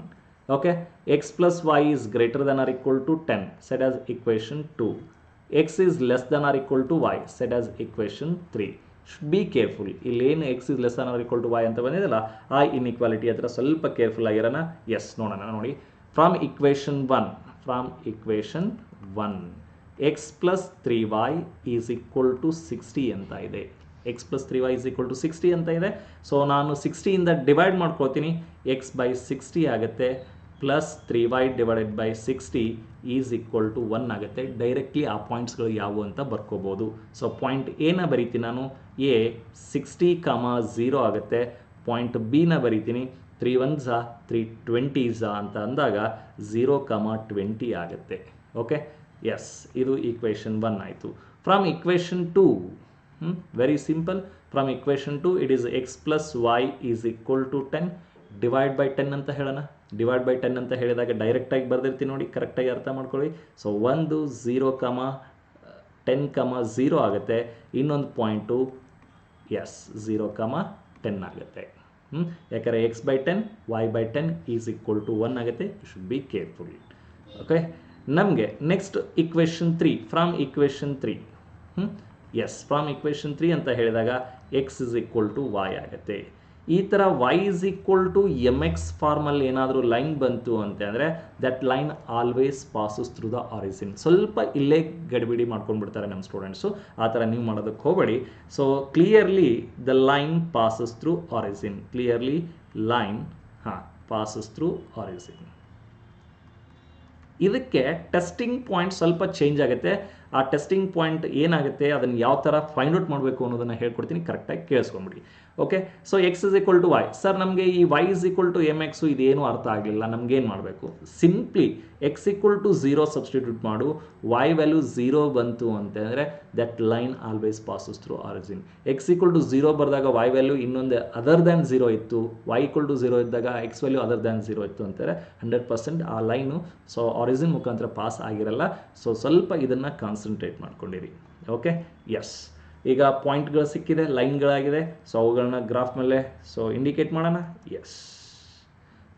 okay, x plus y is greater than or equal to 10 set as equation 2. x is less than or equal to y set as equation 3. Be careful. ಇಲ್ಲಿ ಏನು x is less or equal to y ಅಂತ ಬಂದಿದೆಯಲ್ಲ, ಆ ಇನ್ಇಕ್ವಾಲಿಟಿ ಹತ್ರ ಸ್ವಲ್ಪ ಕೇರ್ಫುಲ್ ಆಗಿರೋಣ. ಎಸ್, ನೋಡೋಣ. ನೋಡಿ, from equation 1 x plus 3y is equal to 60 ಅಂತ ಇದೆ. X plus 3y is equal to 60 ಅಂತ ಇದೆ. ಸೊ ನಾನು 60ಇಂದ ಡಿವೈಡ್ ಮಾಡ್ಕೊಳ್ತೀನಿ. ಎಕ್ಸ್ ಬೈ 60 ಆಗುತ್ತೆ, plus 3y divided by 60 is equal to 1 ಆಗುತ್ತೆ. ಡೈರೆಕ್ಟ್ಲಿ ಆ ಪಾಯಿಂಟ್ಸ್ಗಳು ಯಾವುವು ಅಂತ ಬರ್ಕೋಬೋದು. ಸೊ ಪಾಯಿಂಟ್ ಎನ ಬರೀತೀನಿ ನಾನು, ಎ 60,0 ಆಗುತ್ತೆ. ಪಾಯಿಂಟ್ ಬಿನ ಬರೀತೀನಿ, 3 1s 3 20s ಅಂತ ಅಂದಾಗ 0,20 ಆಗುತ್ತೆ. ಓಕೆ, ಎಸ್, ಇದು ಈಕ್ವೇಷನ್ 1 ಆಯಿತು. From equation 2, very simple. From equation 2 it is x plus Y is equal to 10 divide by 10 ಅಂತ ಹೇಳೋಣ. ಡಿವೈಡ್ ಬೈ 10 ಅಂತ ಹೇಳಿದಾಗ ಡೈರೆಕ್ಟಾಗಿ ಬರ್ದಿರ್ತೀನಿ ನೋಡಿ, ಕರೆಕ್ಟಾಗಿ ಅರ್ಥ ಮಾಡ್ಕೊಳ್ಳಿ. ಸೊ 1 0,10,0 ಆಗುತ್ತೆ. ಇನ್ನೊಂದು ಪಾಯಿಂಟು ಎಸ್ 0,10 ಆಗುತ್ತೆ. ಯಾಕಂದರೆ x by 10 y by 10 is equal to 1 ಆಗುತ್ತೆ. You should be careful. Okay, ನಮಗೆ next equation 3. From equation 3, yes, from equation 3 ಅಂತ ಹೇಳಿದಾಗ x is equal to y ಆಗುತ್ತೆ. ಈ ಥರ y is equal to mx ಫಾರ್ಮಲ್ಲಿ ಏನಾದರೂ ಲೈನ್ ಬಂತು ಅಂತಂದರೆ that line always passes through the origin. ಸ್ವಲ್ಪ ಇಲ್ಲೇ ಗಡಿಬಿಡಿ ಮಾಡ್ಕೊಂಡ್ಬಿಡ್ತಾರೆ ನಮ್ಮ ಸ್ಟೂಡೆಂಟ್ಸು. ಆ ಥರ ನೀವು ಮಾಡೋದಕ್ಕೆ ಹೋಗಬೇಡಿ. So clearly the line passes through origin. Clearly line passes through origin. ಇದಕ್ಕೆ ಟೆಸ್ಟಿಂಗ್ ಪಾಯಿಂಟ್ ಸ್ವಲ್ಪ ಚೇಂಜ್ ಆಗುತ್ತೆ. ಆ ಟೆಸ್ಟಿಂಗ್ ಪಾಯಿಂಟ್ ಏನಾಗುತ್ತೆ, ಅದನ್ನು ಯಾವ ಥರ ಫೈಂಡ್ ಔಟ್ ಮಾಡಬೇಕು ಅನ್ನೋದನ್ನು ಹೇಳ್ಕೊಡ್ತೀನಿ, ಕರೆಕ್ಟಾಗಿ ಕೇಳಿಸ್ಕೊಂಬಿಡಿ. Okay, so x is equal to y. Sir ನಮಗೆ ಈ y is equal to m x ಇದೇನು ಅರ್ಥ ಆಗಲಿಲ್ಲ, ನಮಗೇನು ಮಾಡಬೇಕು? Simply x equal to 0 substitute ಮಾಡು. ವೈ ವ್ಯಾಲ್ಯೂ 0 ಬಂತು ಅಂತಂದರೆ that line always passes through origin. X equal to 0 ಬರೆದಾಗ ವೈ ವ್ಯಾಲ್ಯೂ ಇನ್ನೊಂದು ಅದರ್ ದ್ಯಾನ್ 0 ಇತ್ತು, ವೈ ಈಕ್ವಲ್ ಟು 0 ಇದ್ದಾಗ ಎಕ್ಸ್ ವ್ಯಾಲ್ಯೂ ಅದರ್ ದ್ಯಾನ್ 0 ಇತ್ತು ಅಂತಾರೆ 100% ಆ ಲೈನು ಆರಿಜಿನ್ ಮುಖಾಂತರ ಪಾಸ್ ಆಗಿರಲ್ಲ. ಸೊ ಸ್ವಲ್ಪ ಇದನ್ನು ಕಾನ್ಸಂಟ್ರೇಟ್ ಮಾಡ್ಕೊಂಡಿರಿ. ಓಕೆ, ಎಸ್, ಈಗ ಪಾಯಿಂಟ್ಗಳು ಸಿಕ್ಕಿದೆ, ಲೈನ್ಗಳಾಗಿದೆ. ಸೊ ಅವುಗಳನ್ನ ಗ್ರಾಫ್ ಮೇಲೆ ಇಂಡಿಕೇಟ್ ಮಾಡೋಣ. ಎಸ್,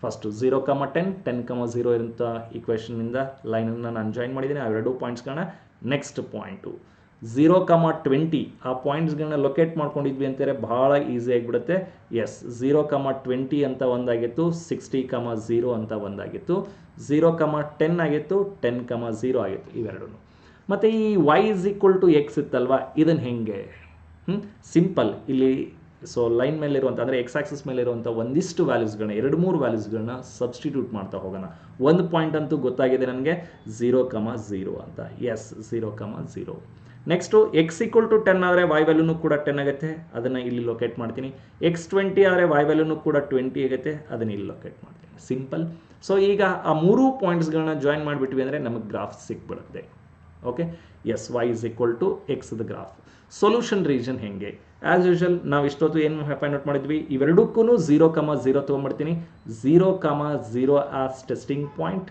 ಫಸ್ಟು 0,10 10,0 ಇರೋಂಥ ಈಕ್ವೇಷನ್ನಿಂದ ಲೈನನ್ನು ನಾನು ಜಾಯಿನ್ ಮಾಡಿದ್ದೀನಿ. ಆ 2 ಪಾಯಿಂಟ್ಸ್ಗಳನ್ನ. ನೆಕ್ಸ್ಟ್ ಪಾಯಿಂಟು 0,20 ಆ ಪಾಯಿಂಟ್ಸ್ಗಳನ್ನ ಲೊಕೇಟ್ ಮಾಡ್ಕೊಂಡಿದ್ವಿ ಅಂತಾರೆ, ಭಾಳ ಈಸಿ ಆಗಿಬಿಡುತ್ತೆ. ಎಸ್, 0,20 ಅಂತ ಒಂದಾಗಿತ್ತು, 60,0 ಅಂತ ಒಂದಾಗಿತ್ತು, 0,10 ಆಗಿತ್ತು, 10,0 ಆಗಿತ್ತು, ಇವೆರಡೂ. ಮತ್ತು ಈ y is equal to x ಇತ್ತಲ್ವ, ಇದನ್ನು ಹೆಂಗೆ? ಸಿಂಪಲ್, ಇಲ್ಲಿ ಸೊ ಲೈನ್ ಮೇಲೆ ಇರುವಂಥ ಅಂದರೆ ಎಕ್ಸ್ ಆಕ್ಸಿಸ್ ಮೇಲೆ ಇರುವಂಥ ಒಂದಿಷ್ಟು ವ್ಯಾಲ್ಯೂಸ್ಗಳನ್ನ 2-3 ವ್ಯಾಲ್ಯೂಸ್ಗಳನ್ನ ಸಬ್ಸ್ಟಿಟ್ಯೂಟ್ ಮಾಡ್ತಾ ಹೋಗೋಣ. ಒಂದು ಪಾಯಿಂಟ್ ಅಂತೂ ಗೊತ್ತಾಗಿದೆ ನನಗೆ 0,0 ಅಂತ. Yes 0,0. Next x equal to 10 ಆದರೆ ವೈ ವ್ಯಾಲ್ಯೂನು ಕೂಡ 10 ಆಗುತ್ತೆ, ಅದನ್ನು ಇಲ್ಲಿ ಲೊಕೇಟ್ ಮಾಡ್ತೀನಿ. ಎಕ್ಸ್ 20 ಆದರೆ ವೈ ವ್ಯಾಲ್ಯೂನು ಕೂಡ 20 ಆಗುತ್ತೆ, ಅದನ್ನು ಇಲ್ಲಿ ಲೊಕೇಟ್ ಮಾಡ್ತೀನಿ. ಸಿಂಪಲ್. ಸೊ ಈಗ ಆ 3 ಪಾಯಿಂಟ್ಸ್ಗಳನ್ನ ಜಾಯಿನ್ ಮಾಡಿಬಿಟ್ವಿ ಅಂದರೆ ನಮಗೆ ಗ್ರಾಫ್ ಸಿಕ್ಬಿಡುತ್ತೆ. Okay, yes y is equal to x the graph. Solution region ಹೆಂಗೆ? ಆ್ಯಸ್ ಯೂಶಲ್ ನಾವು ಇಷ್ಟೊತ್ತು ಏನು ಫೈಂಡ್ ಔಟ್ ಮಾಡಿದ್ವಿ, ಇವೆರಡಕ್ಕೂ 0,0 ತೊಗೊಂಡ್ಬಿಡ್ತೀನಿ. 0,0 ಆಸ್ ಟೆಸ್ಟಿಂಗ್ ಪಾಯಿಂಟ್.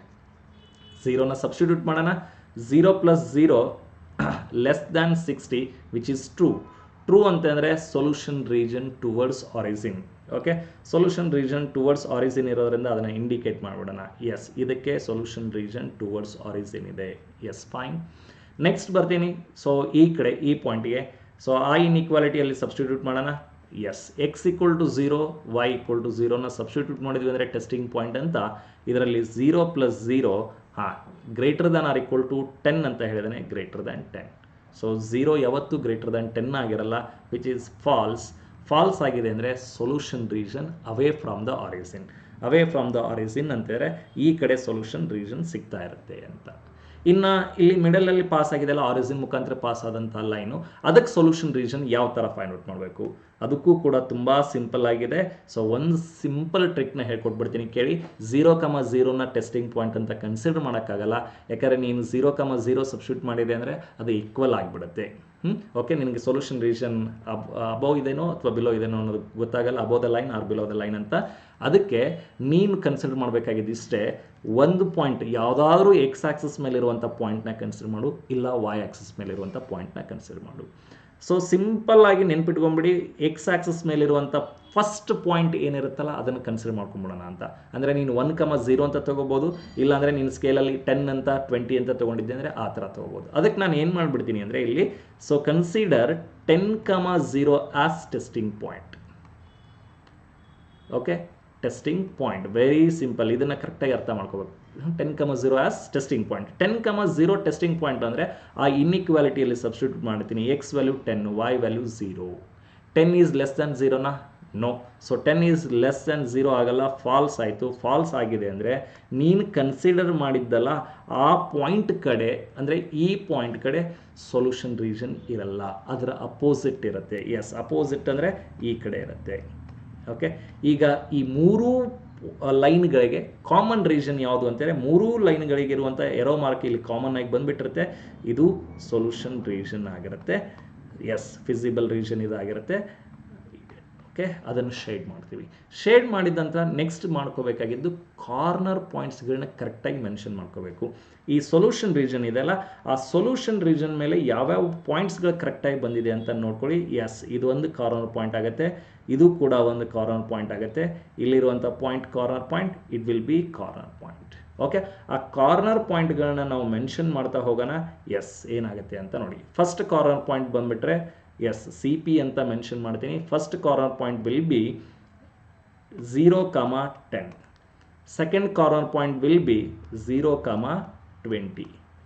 0ನ ಸಬ್ಸ್ಟಿಟ್ಯೂಟ್ ಮಾಡೋಣ. 0 + 0 less than 60 which is true. True ಅಂತಂದರೆ solution region towards origin. Okay, solution region towards origin ಇರೋದ್ರಿಂದ ಅದನ್ನು ಇಂಡಿಕೇಟ್ ಮಾಡಿಬಿಡೋಣ. ಎಸ್, ಇದಕ್ಕೆ ಸೊಲ್ಯೂಷನ್ ರೀಜನ್ ಟುವರ್ಡ್ಸ್ ಆರಿಜಿನ್ ಇದೆ. Yes, fine. ನೆಕ್ಸ್ಟ್ ಬರ್ತೀನಿ. ಸೊ ಈ ಕಡೆ ಈ ಪಾಯಿಂಟ್ಗೆ ಸೊ ಆ ಇನ್ಇಕ್ವಾಲಿಟಿಯಲ್ಲಿ ಸಬ್ಸ್ಟಿಟ್ಯೂಟ್ ಮಾಡೋಣ. Yes, x equal to 0 y equal to 0ನ ಸಬ್ಸ್ಟಿಟ್ಯೂಟ್ ಮಾಡಿದ್ವಿ ಅಂದರೆ ಟೆಸ್ಟಿಂಗ್ ಪಾಯಿಂಟ್ ಅಂತ. ಇದರಲ್ಲಿ 0 + 0 greater than or equal to 10 ಅಂತ ಹೇಳಿದಾನೆ, ಗ್ರೇಟರ್ ದ್ಯಾನ್ 10. ಸೊ 0 ಯಾವತ್ತೂ ಗ್ರೇಟರ್ ದ್ಯಾನ್ 10 ಆಗಿರಲ್ಲ, ವಿಚ್ ಈಸ್ ಫಾಲ್ಸ್. ಫಾಲ್ಸ್ ಆಗಿದೆ ಅಂದರೆ solution region away from the origin. Away from the origin ಅಂತಂದರೆ ಈ ಕಡೆ ಸೊಲ್ಯೂಷನ್ ರೀಜನ್ ಸಿಗ್ತಾ ಇರುತ್ತೆ ಅಂತ. ಇನ್ನು ಇಲ್ಲಿ ಮಿಡಲಲ್ಲಿ ಪಾಸ್ ಆಗಿದೆಲ್ಲ ಆರಿಜಿನ್ ಮುಖಾಂತರ ಪಾಸ್ ಆದಂಥ ಲೈನು, ಅದಕ್ಕೆ ಸೊಲ್ಯೂಷನ್ ರೀಜನ್ ಯಾವ ಥರ ಫೈಂಡ್ ಔಟ್ ಮಾಡಬೇಕು? ಅದಕ್ಕೂ ಕೂಡ ತುಂಬ ಸಿಂಪಲ್ ಆಗಿದೆ. ಸೊ ಒಂದು ಸಿಂಪಲ್ ಟ್ರಿಕ್ನ ಹೇಳ್ಕೊಟ್ಬಿಡ್ತೀನಿ ಕೇಳಿ. 0,0ನ ಟೆಸ್ಟಿಂಗ್ ಪಾಯಿಂಟ್ ಅಂತ ಕನ್ಸಿಡರ್ ಮಾಡೋಕ್ಕಾಗಲ್ಲ, ಯಾಕಂದರೆ ನೀನು 0,0 ಸಬ್ಸ್ಟಿಟ್ಯೂಟ್ ಮಾಡಿದೆ ಅಂದರೆ ಅದು ಈಕ್ವಲ್ ಆಗಿಬಿಡುತ್ತೆ. ಓಕೆ, ನಿನಗೆ ಸೊಲ್ಯೂಷನ್ ರೀಜನ್ ಅಬೌವ್ ಇದೇನೋ ಅಥವಾ ಬಿಲೋ ಇದೇನೋ ಅನ್ನೋದು ಗೊತ್ತಾಗಲ್ಲ, above the line or below the line ಅಂತ. ಅದಕ್ಕೆ ನೀನು ಕನ್ಸಿಡರ್ ಮಾಡಬೇಕಾಗಿದ್ದು ಇಷ್ಟೇ, ಒಂದು ಪಾಯಿಂಟ್ ಯಾವುದಾದ್ರೂ ಎಕ್ಸ್ ಆಕ್ಸಿಸ್ ಮೇಲಿರುವಂಥ ಪಾಯಿಂಟ್ನ ಕನ್ಸಿಡರ್ ಮಾಡು, ಇಲ್ಲ ವೈ ಆಕ್ಸಿಸ್ ಮೇಲಿರುವಂಥ ಪಾಯಿಂಟ್ನ ಕನ್ಸಿಡರ್ ಮಾಡು. ಸೊ ಸಿಂಪಲ್ ಆಗಿ ನೆನ್ಪಿಟ್ಕೊಂಡ್ಬಿಡಿ, ಎಕ್ಸ್ ಆಕ್ಸಿಸ್ ಮೇಲಿರುವಂಥ ಫಸ್ಟ್ ಪಾಯಿಂಟ್ ಏನಿರುತ್ತಲ್ಲ ಅದನ್ನು ಕನ್ಸಿಡರ್ ಮಾಡ್ಕೊಂಬಿಡೋಣ ಅಂತ. ಅಂದರೆ ನೀನು 1,0 ಅಂತ ತೊಗೋಬೋದು, ಇಲ್ಲಾಂದರೆ ನೀನು ಸ್ಕೇಲಲ್ಲಿ 10 ಅಂತ 20 ಅಂತ ತೊಗೊಂಡಿದ್ದೆ ಅಂದರೆ ಆ ಥರ ತೊಗೋಬೋದು. ಅದಕ್ಕೆ ನಾನು ಏನು ಮಾಡಿಬಿಡ್ತೀನಿ ಅಂದರೆ ಇಲ್ಲಿ, so consider 10,0 as testing point. Okay, testing point very simple. ಇದನ್ನು ಕರೆಕ್ಟಾಗಿ ಅರ್ಥ ಮಾಡ್ಕೋಬೇಕು. 10,0 as testing point. 10,0 testing point ಅಂದರೆ ಆ ಇನ್ಇಕ್ವಾಲಿಟಿಯಲ್ಲಿ ಸಬ್ಸ್ಟಿಟ್ಯೂಟ್ ಮಾಡ್ತೀನಿ. X value 10, y value 0. 10 is less than 0ನಾ? No. So 10 is less than 0 ಆಗಲ್ಲ, ಫಾಲ್ಸ್ ಆಯಿತು. ಫಾಲ್ಸ್ ಆಗಿದೆ ಅಂದರೆ ನೀನು ಕನ್ಸಿಡರ್ ಮಾಡಿದ್ದಲ್ಲ ಆ ಪಾಯಿಂಟ್ ಕಡೆ, ಅಂದರೆ ಈ ಪಾಯಿಂಟ್ ಕಡೆ ಸೊಲ್ಯೂಷನ್ ರೀಜನ್ ಇರಲ್ಲ, ಅದರ ಅಪೋಸಿಟ್ ಇರುತ್ತೆ. ಎಸ್, ಅಪೋಸಿಟ್ ಅಂದರೆ ಈ ಕಡೆ ಇರುತ್ತೆ. ಓಕೆ, ಈಗ ಈ 3 ಲೈನ್ಗಳಿಗೆ ಕಾಮನ್ ರೀಜನ್ ಯಾವುದು ಅಂತಂದರೆ 3 ಲೈನ್ಗಳಿಗೆ ಇರುವಂಥ ಎರೋ ಮಾರ್ಕ್ ಇಲ್ಲಿ ಕಾಮನ್ ಆಗಿ ಬಂದುಬಿಟ್ಟಿರುತ್ತೆ. ಇದು ಸೊಲ್ಯೂಷನ್ ರೀಜನ್ ಆಗಿರುತ್ತೆ. ಎಸ್, ಫಿಸಿಬಲ್ ರೀಜನ್ ಇದಾಗಿರುತ್ತೆ. ಓಕೆ, ಅದನ್ನು ಶೇಡ್ ಮಾಡ್ತೀವಿ. ಶೇಡ್ ಮಾಡಿದ ನಂತರ ನೆಕ್ಸ್ಟ್ ಮಾಡ್ಕೋಬೇಕಾಗಿದ್ದು ಕಾರ್ನರ್ ಪಾಯಿಂಟ್ಸ್ಗಳನ್ನ ಕರೆಕ್ಟಾಗಿ ಮೆನ್ಷನ್ ಮಾಡ್ಕೋಬೇಕು. ಈ ಸೊಲ್ಯೂಷನ್ ರೀಜನ್ ಇದೆಯಲ್ಲ, ಆ ಸೊಲ್ಯೂಷನ್ ರೀಜನ್ ಮೇಲೆ ಯಾವ್ಯಾವ ಪಾಯಿಂಟ್ಸ್ಗಳು ಕರೆಕ್ಟಾಗಿ ಬಂದಿದೆ ಅಂತ ನೋಡ್ಕೊಳ್ಳಿ. ಎಸ್, ಇದು ಒಂದು ಕಾರ್ನರ್ ಪಾಯಿಂಟ್ ಆಗುತ್ತೆ, ಇದು ಕೂಡ ಒಂದು ಕಾರ್ನರ್ ಪಾಯಿಂಟ್ ಆಗುತ್ತೆ. ಇಲ್ಲಿರುವಂಥ point corner point, it will be corner point. Okay, ಆ ಕಾರ್ನರ್ ಪಾಯಿಂಟ್ಗಳನ್ನ ನಾವು ಮೆನ್ಷನ್ ಮಾಡ್ತಾ ಹೋಗೋಣ. ಎಸ್, ಏನಾಗುತ್ತೆ ಅಂತ ನೋಡಿ. ಫಸ್ಟ್ ಕಾರ್ನರ್ ಪಾಯಿಂಟ್ ಬಂದುಬಿಟ್ರೆ ಎಸ್, ಸಿ ಪಿ ಅಂತ ಮೆನ್ಷನ್ ಮಾಡ್ತೀನಿ. First corner point will be 0,10. Second corner point will be 0,20.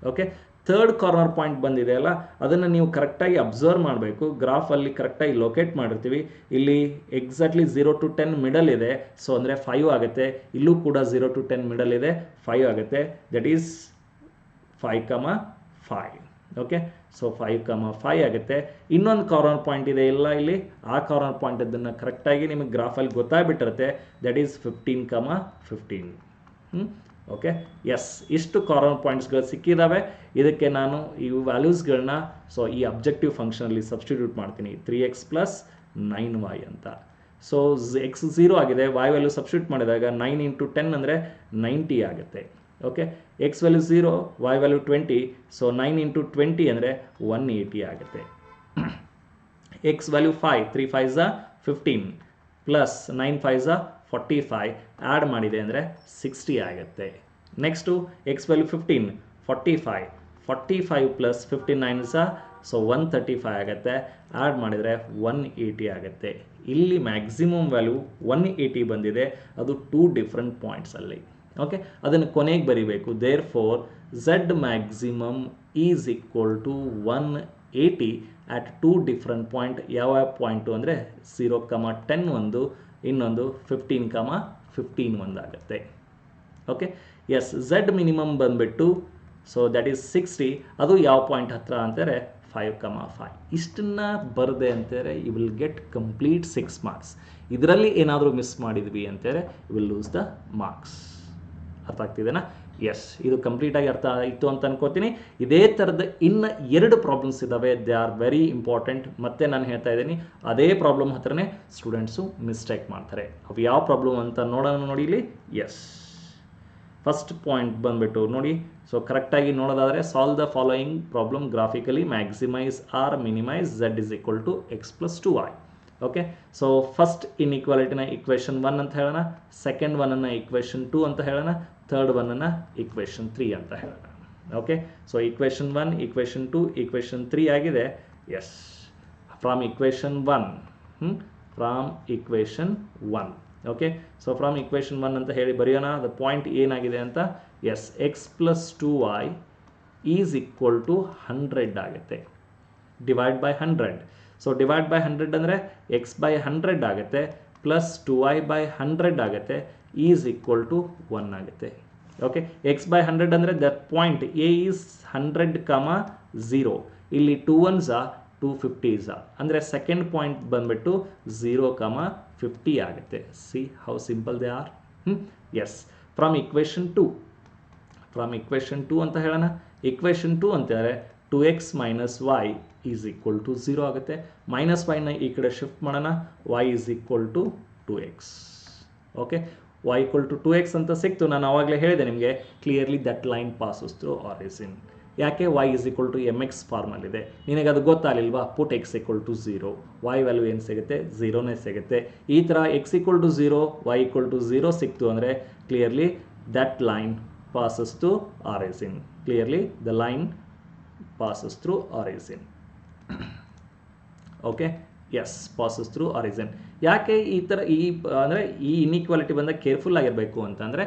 Okay, third corner point ಬಂದಿದೆಯಲ್ಲ, ಅದನ್ನು ನೀವು ಕರೆಕ್ಟಾಗಿ ಅಬ್ಸರ್ವ್ ಮಾಡಬೇಕು. ಗ್ರಾಫಲ್ಲಿ ಕರೆಕ್ಟಾಗಿ ಲೊಕೇಟ್ ಮಾಡಿರ್ತೀವಿ. ಇಲ್ಲಿ ಎಕ್ಸಾಕ್ಟ್ಲಿ 0 to 10 ಮಿಡಲ್ ಇದೆ, ಸೊ ಅಂದರೆ 5 ಆಗುತ್ತೆ. ಇಲ್ಲೂ ಕೂಡ 0 to 10 ಮಿಡಲ್ ಇದೆ, 5 ಆಗುತ್ತೆ. That is 5,5. ಓಕೆ, ಸೊ 5,5 ಆಗುತ್ತೆ. ಇನ್ನೊಂದು ಕಾರ್ನರ್ ಪಾಯಿಂಟ್ ಇದೆ ಇಲ್ಲ ಇಲ್ಲಿ, ಆ ಕಾರ್ನರ್ ಪಾಯಿಂಟ್ ಅದನ್ನು ಕರೆಕ್ಟಾಗಿ ನಿಮಗೆ ಗ್ರಾಫಲ್ಲಿ ಗೊತ್ತಾಗ್ಬಿಟ್ಟಿರುತ್ತೆ. That is 15,15. ಓಕೆ, ಎಸ್, ಇಷ್ಟು ಕಾರ್ನರ್ ಪಾಯಿಂಟ್ಸ್ಗಳು ಸಿಕ್ಕಿದ್ದಾವೆ. ಇದಕ್ಕೆ ನಾನು ಈ ವ್ಯಾಲ್ಯೂಸ್ಗಳನ್ನ ಸೊ ಈ ಅಬ್ಜೆಕ್ಟಿವ್ ಫಂಕ್ಷನಲ್ಲಿ ಸಬ್ಸ್ಟಿಟ್ಯೂಟ್ ಮಾಡ್ತೀನಿ. 3x + 9y ಅಂತ. ಸೊ ಎಕ್ಸ್ 0 ಆಗಿದೆ, y ವ್ಯಾಲ್ಯೂ ಸಬ್ಸ್ಟಿಟ್ಯೂಟ್ ಮಾಡಿದಾಗ 9 × 10 ಅಂದರೆ 90 ಆಗುತ್ತೆ. Okay, x value 0, y value 20, so 9 × 20 ಅಂದರೆ 180 ಆಗುತ್ತೆ. X value 5, 3 5s 15 plus 9 5s 45 add ಮಾಡಿದೆ ಅಂದರೆ 60 ಆಗುತ್ತೆ. Next X value 15, 45 plus 59s so 135 ಆಗುತ್ತೆ. ಆ್ಯಡ್ ಮಾಡಿದರೆ 180 ಆಗುತ್ತೆ. ಇಲ್ಲಿ ಮ್ಯಾಕ್ಸಿಮಮ್ ವ್ಯಾಲ್ಯೂ 180 ಬಂದಿದೆ, ಅದು 2 ಡಿಫ್ರೆಂಟ್ ಪಾಯಿಂಟ್ಸಲ್ಲಿ. ಓಕೆ, ಅದನ್ನು ಕೊನೆಗೆ ಬರಿಬೇಕು. Therefore z maximum is equal to 180 at 2 different point. ಯಾವ ಪಾಯಿಂಟು ಅಂದರೆ 0,10 ಒಂದು, ಇನ್ನೊಂದು 15,15 ಒಂದಾಗುತ್ತೆ. Okay, yes. ಝೆಡ್ ಮಿನಿಮಮ್ ಬಂದುಬಿಟ್ಟು ಸೊ ದ್ಯಾಟ್ ಈಸ್ 60. ಅದು ಯಾವ ಪಾಯಿಂಟ್ ಹತ್ರ ಅಂತಾರೆ 5,5. ಇಷ್ಟನ್ನು ಬರದೆ ಅಂತಾರೆ you will get complete 6 marks. ಇದರಲ್ಲಿ ಏನಾದರೂ ಮಿಸ್ ಮಾಡಿದ್ವಿ ಅಂತಾರೆ you will lose the marks. ಅರ್ಥ ಆಗ್ತಿದೆನಾ? ಎಸ್, ಇದು ಕಂಪ್ಲೀಟಾಗಿ ಅರ್ಥ ಆಯಿತು ಅಂತ ಅನ್ಕೋತೀನಿ. ಇದೇ ಥರದ ಇನ್ನು 2 ಪ್ರಾಬ್ಲಮ್ಸ್ ಇದ್ದಾವೆ. They are very important. ಮತ್ತೆ ನಾನು ಹೇಳ್ತಾ ಇದ್ದೀನಿ, ಅದೇ ಪ್ರಾಬ್ಲಮ್ ಹತ್ರನೇ ಸ್ಟೂಡೆಂಟ್ಸು ಮಿಸ್ಟೇಕ್ ಮಾಡ್ತಾರೆ. ಅವು ಯಾವ ಪ್ರಾಬ್ಲಮ್ ಅಂತ ನೋಡೋಣ. ನೋಡಿ ಇಲ್ಲಿ. ಎಸ್, ಫಸ್ಟ್ ಪಾಯಿಂಟ್ ಬಂದುಬಿಟ್ಟು ನೋಡಿ. ಸೊ ಕರೆಕ್ಟಾಗಿ ನೋಡೋದಾದರೆ solve the following problem graphically, maximise or minimise z is equal to x plus 2y. Okay, so first ಇನ್ಇಕ್ವಾಲಿಟಿನ ಇಕ್ವೇಷನ್ 1 ಅಂತ ಹೇಳೋಣ, ಸೆಕೆಂಡ್ ಒನ್ನನ್ನು ಇಕ್ವೇಷನ್ 2 ಅಂತ ಹೇಳೋಣ, ಥರ್ಡ್ ಒನ್ನನ್ನು ಇಕ್ವೇಷನ್ 3 ಅಂತ ಹೇಳೋಣ. Okay, so equation 1, equation 2, equation 3 ಆಗಿದೆ. Yes, from equation 1 from equation 1. Okay, so from equation 1 ಅಂತ ಹೇಳಿ ಬರೆಯೋಣ. ದ ಪಾಯಿಂಟ್ ಏನಾಗಿದೆ ಅಂತ. Yes, x plus 2y is equal to 100 ಆಗುತ್ತೆ. Divide by 100. So divide by 100 ಅಂದರೆ ಎಕ್ಸ್ ಬೈ 100 ಆಗುತ್ತೆ, ಪ್ಲಸ್ 2y ಬೈ 100 ಆಗುತ್ತೆ, ಈಸ್ ಈಕ್ವಲ್ ಟು 1 ಆಗುತ್ತೆ. ಓಕೆ, ಎಕ್ಸ್ ಬೈ 100 ಅಂದರೆ ದಟ್ ಪಾಯಿಂಟ್ ಎ ಈಸ್ 100,0. ಇಲ್ಲಿ 2 1s 250s ಅಂದರೆ ಸೆಕೆಂಡ್ ಪಾಯಿಂಟ್ ಬಂದುಬಿಟ್ಟು 0,50 ಆಗುತ್ತೆ. See how simple they are. Yes, from equation 2. From equation 2 ಅಂತ ಹೇಳೋಣ. ಇಕ್ವೇಷನ್ 2 ಅಂತಂದರೆ 2x minus y is equal to 0 ಆಗುತ್ತೆ. ಮೈನಸ್ ವೈನ ಈ ಕಡೆ ಶಿಫ್ಟ್ ಮಾಡೋಣ. y is equal to 2x. ಓಕೆ, y ಈಕ್ವಲ್ ಟು 2x ಅಂತ ಸಿಕ್ತು. ನಾನು ಆವಾಗಲೇ ಹೇಳಿದೆ ನಿಮಗೆ clearly that line passes through origin. ಯಾಕೆ y is equal to mx ಫಾರ್ಮಲ್ಲಿದೆ. ನಿನಗೆ ಅದು ಗೊತ್ತಾಗಲಿಲ್ವಾ? Put x equal to 0. y value ಏನು ಸಿಗುತ್ತೆ? 0ನೇ ಸಿಗುತ್ತೆ. ಈ ಥರ x equal to 0, y equal to 0 ಸಿಕ್ತು ಅಂದರೆ clearly that line passes through origin. Clearly the line passes through origin. Okay, yes, passes through origin. ಯಾಕೆ ಈ ಥರ ಅಂದರೆ ಈ ಇನ್ಇಕ್ವಾಲಿಟಿ ಬಂದಾಗ ಕೇರ್ಫುಲ್ ಆಗಿರಬೇಕು ಅಂತಂದರೆ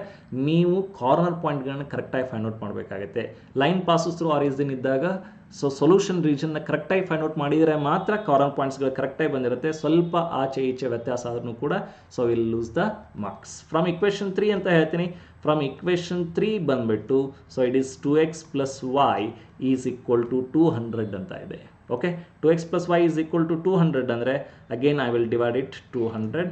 ನೀವು ಕಾರ್ನರ್ ಪಾಯಿಂಟ್ಗಳನ್ನ ಕರೆಕ್ಟಾಗಿ ಫೈಂಡ್ ಔಟ್ ಮಾಡಬೇಕಾಗುತ್ತೆ. ಲೈನ್ ಪಾಸಸ್ ಥ್ರೂ ಆರಿಜಿನ್ ಇದ್ದಾಗ ಸೊ ಸೊಲ್ಯೂಷನ್ ರೀಜನ್ನ ಕರೆಕ್ಟಾಗಿ ಫೈಂಡ್ ಔಟ್ ಮಾಡಿದರೆ ಮಾತ್ರ ಕಾರ್ನರ್ ಪಾಯಿಂಟ್ಸ್ಗಳು ಕರೆಕ್ಟಾಗಿ ಬಂದಿರುತ್ತೆ. ಸ್ವಲ್ಪ ಆಚೆ ಈಚೆ ವ್ಯತ್ಯಾಸ ಆದ್ರೂ ಕೂಡ so will lose the marks. From equation 3 ಅಂತ ಹೇಳ್ತೀನಿ. ಫ್ರಮ್ ಇಕ್ವೇಷನ್ 3 ಬಂದುಬಿಟ್ಟು so it is 2x plus Y is equal to 200 ಅಂತ ಇದೆ. Okay, 2x plus y is equal to 200 ಅಂದರೆ again I will divide it 200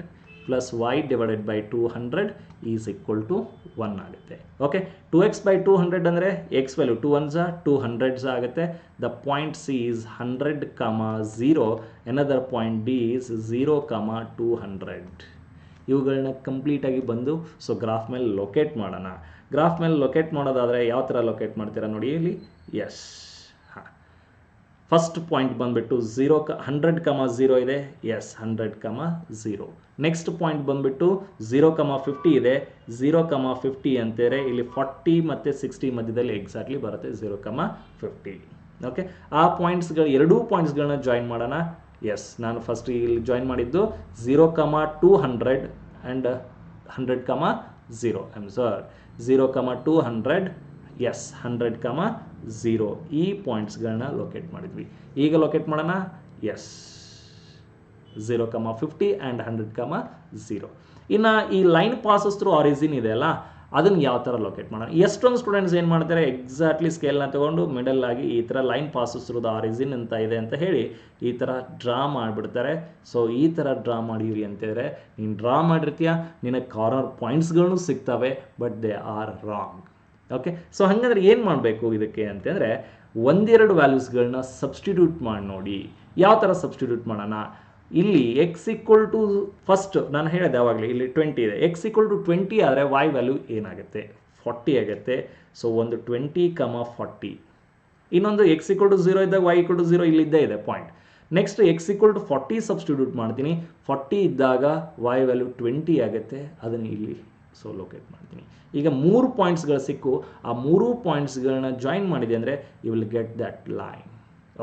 plus y divided by 200 is equal to 1 ಆಗುತ್ತೆ. ಓಕೆ, 2x by 200 ಅಂದರೆ x ವ್ಯಾಲ್ಯೂ 2 1s 200s ಆಗುತ್ತೆ. The point C is 100,0. another point D is 0,200. ಇವುಗಳನ್ನ ಕಂಪ್ಲೀಟಾಗಿ ಬಂದು ಸೊ ಗ್ರಾಫ್ ಮೇಲೆ ಲೊಕೇಟ್ ಮಾಡೋಣ. ಗ್ರಾಫ್ ಮೇಲೆ ಲೊಕೇಟ್ ಮಾಡೋದಾದರೆ ಯಾವ ಥರ ಲೊಕೇಟ್ ಮಾಡ್ತೀರಾ ನೋಡಿ ಇಲ್ಲಿ. ಎಸ್, ಫಸ್ಟ್ ಪಾಯಿಂಟ್ ಬಂದುಬಿಟ್ಟು 100,0 ಇದೆ. ಎಸ್, 100,0. ನೆಕ್ಸ್ಟ್ ಪಾಯಿಂಟ್ ಬಂದುಬಿಟ್ಟು 0,50 ಇದೆ. 0,50 ಅಂತಾರೆ. ಇಲ್ಲಿ 40 ಮತ್ತು 60 ಮಧ್ಯದಲ್ಲಿ ಎಕ್ಸಾಕ್ಟ್ಲಿ ಬರುತ್ತೆ 0,50. ಓಕೆ, ಆ ಪಾಯಿಂಟ್ಸ್ಗಳು ಎರಡೂ ಪಾಯಿಂಟ್ಸ್ಗಳನ್ನ ಜಾಯಿನ್ ಮಾಡೋಣ. ಎಸ್, ನಾನು ಫಸ್ಟ್ ಇಲ್ಲಿ ಜಾಯಿನ್ ಮಾಡಿದ್ದು 0,200 and 100,0. I am sorry, 0,200. Yes, 100,0. ಈ ಪಾಯಿಂಟ್ಸ್ಗಳನ್ನ ಲೊಕೇಟ್ ಮಾಡಿದ್ವಿ. ಈಗ ಲೊಕೇಟ್ ಮಾಡೋಣ. Yes, 0,50 and 100,0. ಇನ್ನು ಈ ಲೈನ್ ಪಾಸಸ್ ಥ್ರೂ ಆರಿಜಿನ್ ಇದೆ ಅಲ್ಲ, ಅದನ್ನು ಯಾವ ಥರ ಲೊಕೇಟ್ ಮಾಡೋಣ. ಎಷ್ಟೊಂದು ಸ್ಟೂಡೆಂಟ್ಸ್ ಏನು ಮಾಡ್ತಾರೆ, ಎಕ್ಸಾಕ್ಟ್ಲಿ ಸ್ಕೇಲ್ನ ತೊಗೊಂಡು ಮಿಡಲ್ ಆಗಿ ಈ ಥರ line passes through the origin ಅಂತ ಇದೆ ಅಂತ ಹೇಳಿ ಈ ಥರ ಡ್ರಾ ಮಾಡಿಬಿಡ್ತಾರೆ. ಸೊ ಈ ಥರ ಡ್ರಾ ಮಾಡಿರಿ ಅಂತಂದರೆ ನೀನು ಡ್ರಾ ಮಾಡಿರ್ತೀಯ, ನಿನಗೆ ಕಾರ್ನರ್ ಪಾಯಿಂಟ್ಸ್ಗಳೂ ಸಿಗ್ತವೆ, but they are wrong. Okay, so ಹಾಗಾದ್ರೆ ಏನು ಮಾಡಬೇಕು ಇದಕ್ಕೆ ಅಂತಂದರೆ ಒಂದೆರಡು ವ್ಯಾಲ್ಯೂಸ್ಗಳನ್ನ ಸಬ್ಸ್ಟಿಟ್ಯೂಟ್ ಮಾಡಿ ನೋಡಿ. ಯಾವ ಥರ ಸಬ್ಸ್ಟಿಟ್ಯೂಟ್ ಮಾಡೋಣ. ಇಲ್ಲಿ ಎಕ್ಸ್ ಈಕ್ವಲ್ ಟು ಫಸ್ಟ್ ನಾನು ಹೇಳಿದೆ ಆವಾಗಲೇ ಇಲ್ಲಿ 20 ಇದೆ. ಎಕ್ಸ್ ಈಕ್ವಲ್ ಟು 20 ಆದರೆ ವೈ ವ್ಯಾಲ್ಯೂ ಏನಾಗುತ್ತೆ? 40 ಆಗುತ್ತೆ. ಸೊ ಒಂದು 20,40. ಇನ್ನೊಂದು ಎಕ್ಸ್ ಈಕ್ವಲ್ ಟು 0 ಇದ್ದಾಗ ವೈ ಈಕ್ವಲ್ ಟು 0 ಇಲ್ಲಿದ್ದೇ ಇದೆ point. Next x equal to 40 substitute ಮಾಡ್ತೀನಿ. 40 ಇದ್ದಾಗ ವೈ ವ್ಯಾಲ್ಯೂ 20 ಆಗುತ್ತೆ. ಅದನ್ನು ಇಲ್ಲಿ ಸೊ ಲೊಕೇಟ್ ಮಾಡ್ತೀನಿ. ಈಗ 3 ಪಾಯಿಂಟ್ಸ್ಗಳು ಸಿಕ್ಕು. ಆ 3 ಪಾಯಿಂಟ್ಸ್ಗಳನ್ನ ಜಾಯಿನ್ ಮಾಡಿದೆ ಅಂದರೆ you will get that line.